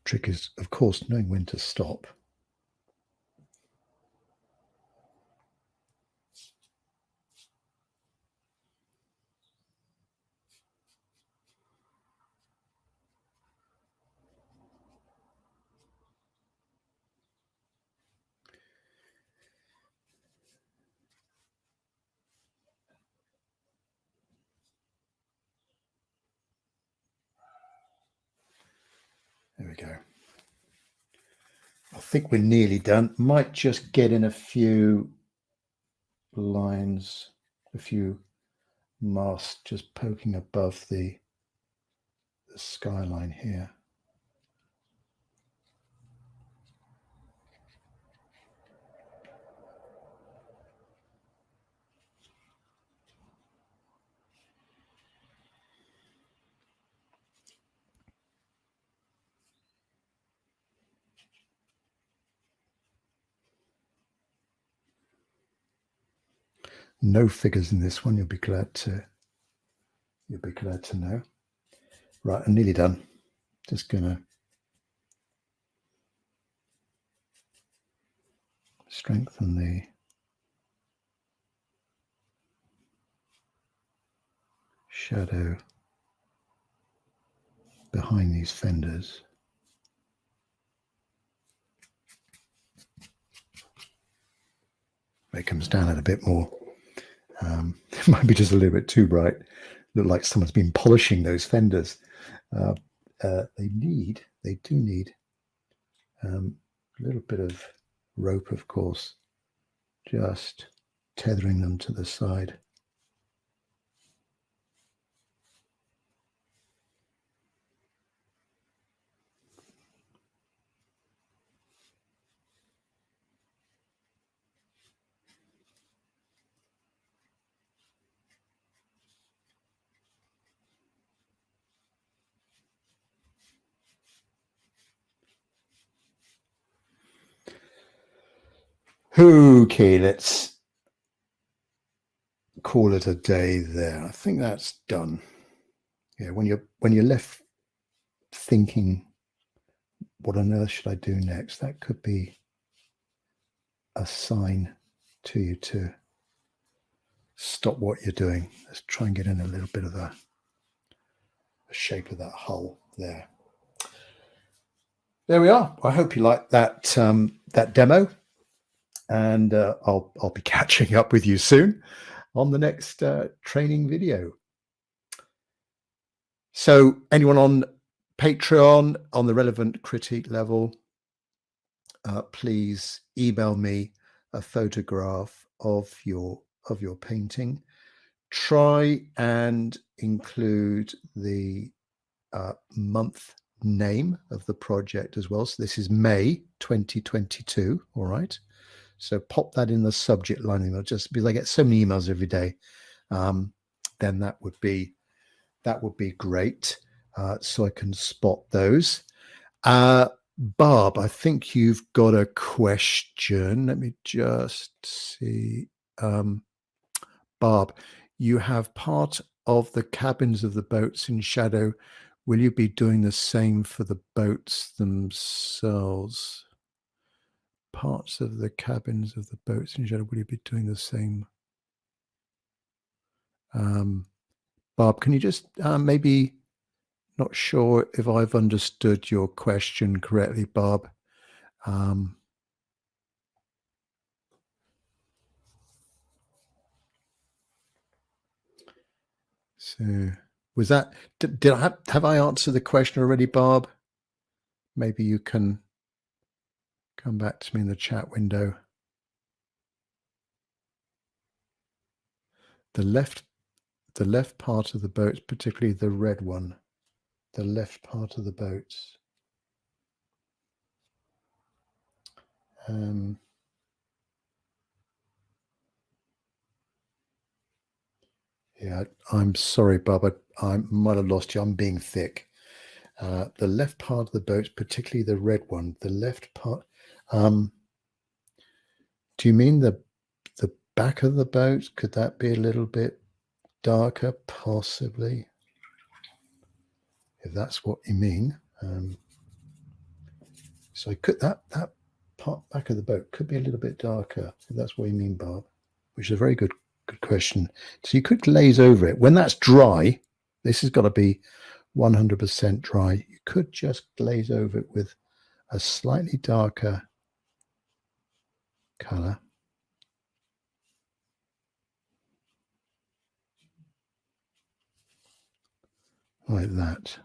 Trick is, of course, knowing when to stop. There we go. I think we're nearly done. Might just get in a few lines, a few masks just poking above the skyline here. No figures in this one. You'll be glad to know. Right, I'm nearly done. Just gonna strengthen the shadow behind these fenders. It comes down a bit more. It might be just a little bit too bright. Look like someone's been polishing those fenders. They do need a little bit of rope, of course, just tethering them to the side. Okay, let's call it a day there. I think that's done. Yeah, when you're left thinking, what on earth should I do next? That could be a sign to you to stop what you're doing. Let's try and get in a little bit of a shape of that hull there. There we are. I hope you liked that that demo, and I'll be catching up with you soon on the next training video. So anyone on Patreon on the relevant critique level, please email me a photograph of your painting. Try and include the month name of the project as well. So this is May 2022. All right. So pop that in the subject line. Email, just because I get so many emails every day. Then that would be great. So I can spot those. Barb, I think you've got a question. Let me just see. Barb, you have part of the cabins of the boats in shadow. Will you be doing the same for the boats themselves? Parts of the cabins of the boats in shadow. Will you be doing the same? Barb, can you just maybe, not sure if I've understood your question correctly, Barb. So was that, did I have I answered the question already, Barb? Maybe you can come back to me in the chat window. The left part of the boats, particularly the red one, the left part of the boats. Yeah, I'm sorry, Bob. I might have lost you. I'm being thick. The left part of the boats, particularly the red one, the left part. Do you mean the back of the boat? Could that be a little bit darker, possibly? If that's what you mean. So I could that part back of the boat could be a little bit darker, if that's what you mean, Bob. Which is a very good question. So you could glaze over it. When that's dry, this has got to be 100% dry. You could just glaze over it with a slightly darker color. Like that.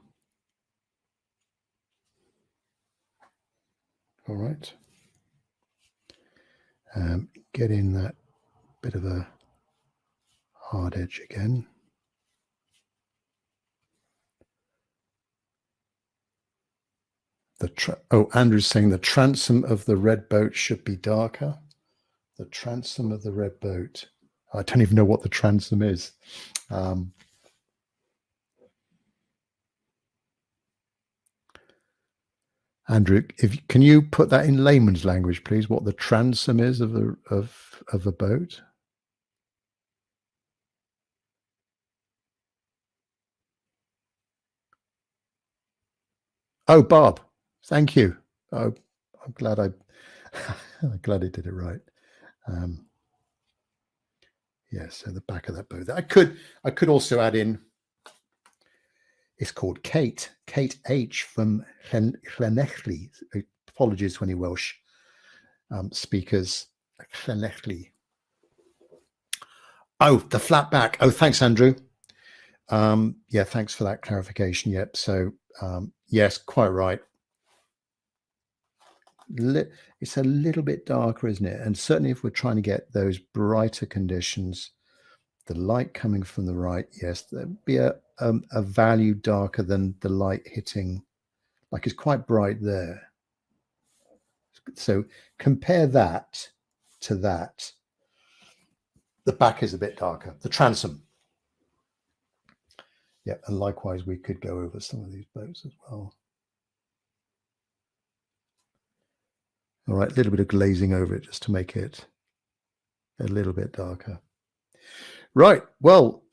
All right. Get in that bit of a hard edge again. Andrew's saying the transom of the red boat should be darker. The transom of the red boat. I don't even know what the transom is. Andrew, can you put that in layman's language, please? What the transom is of a boat? Oh, Bob, thank you. Oh, I'm glad I'm glad I did it right. Yeah, so the back of that boat. I could also add in. It's called Kate H from Llanelli. Apologies to any Welsh speakers. Llanelli. Oh, the flat back. Oh, thanks, Andrew. Yeah, thanks for that clarification. Yep. So yes, quite right. It's a little bit darker, isn't it? And certainly if we're trying to get those brighter conditions, the light coming from the right, yes, there'd be a value darker than the light hitting, like it's quite bright there. So compare that to that. The back is a bit darker, the transom. Yeah, and likewise, we could go over some of these boats as well. All right, a little bit of glazing over it just to make it a little bit darker. Right, well,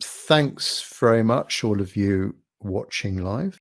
thanks very much, all of you watching live.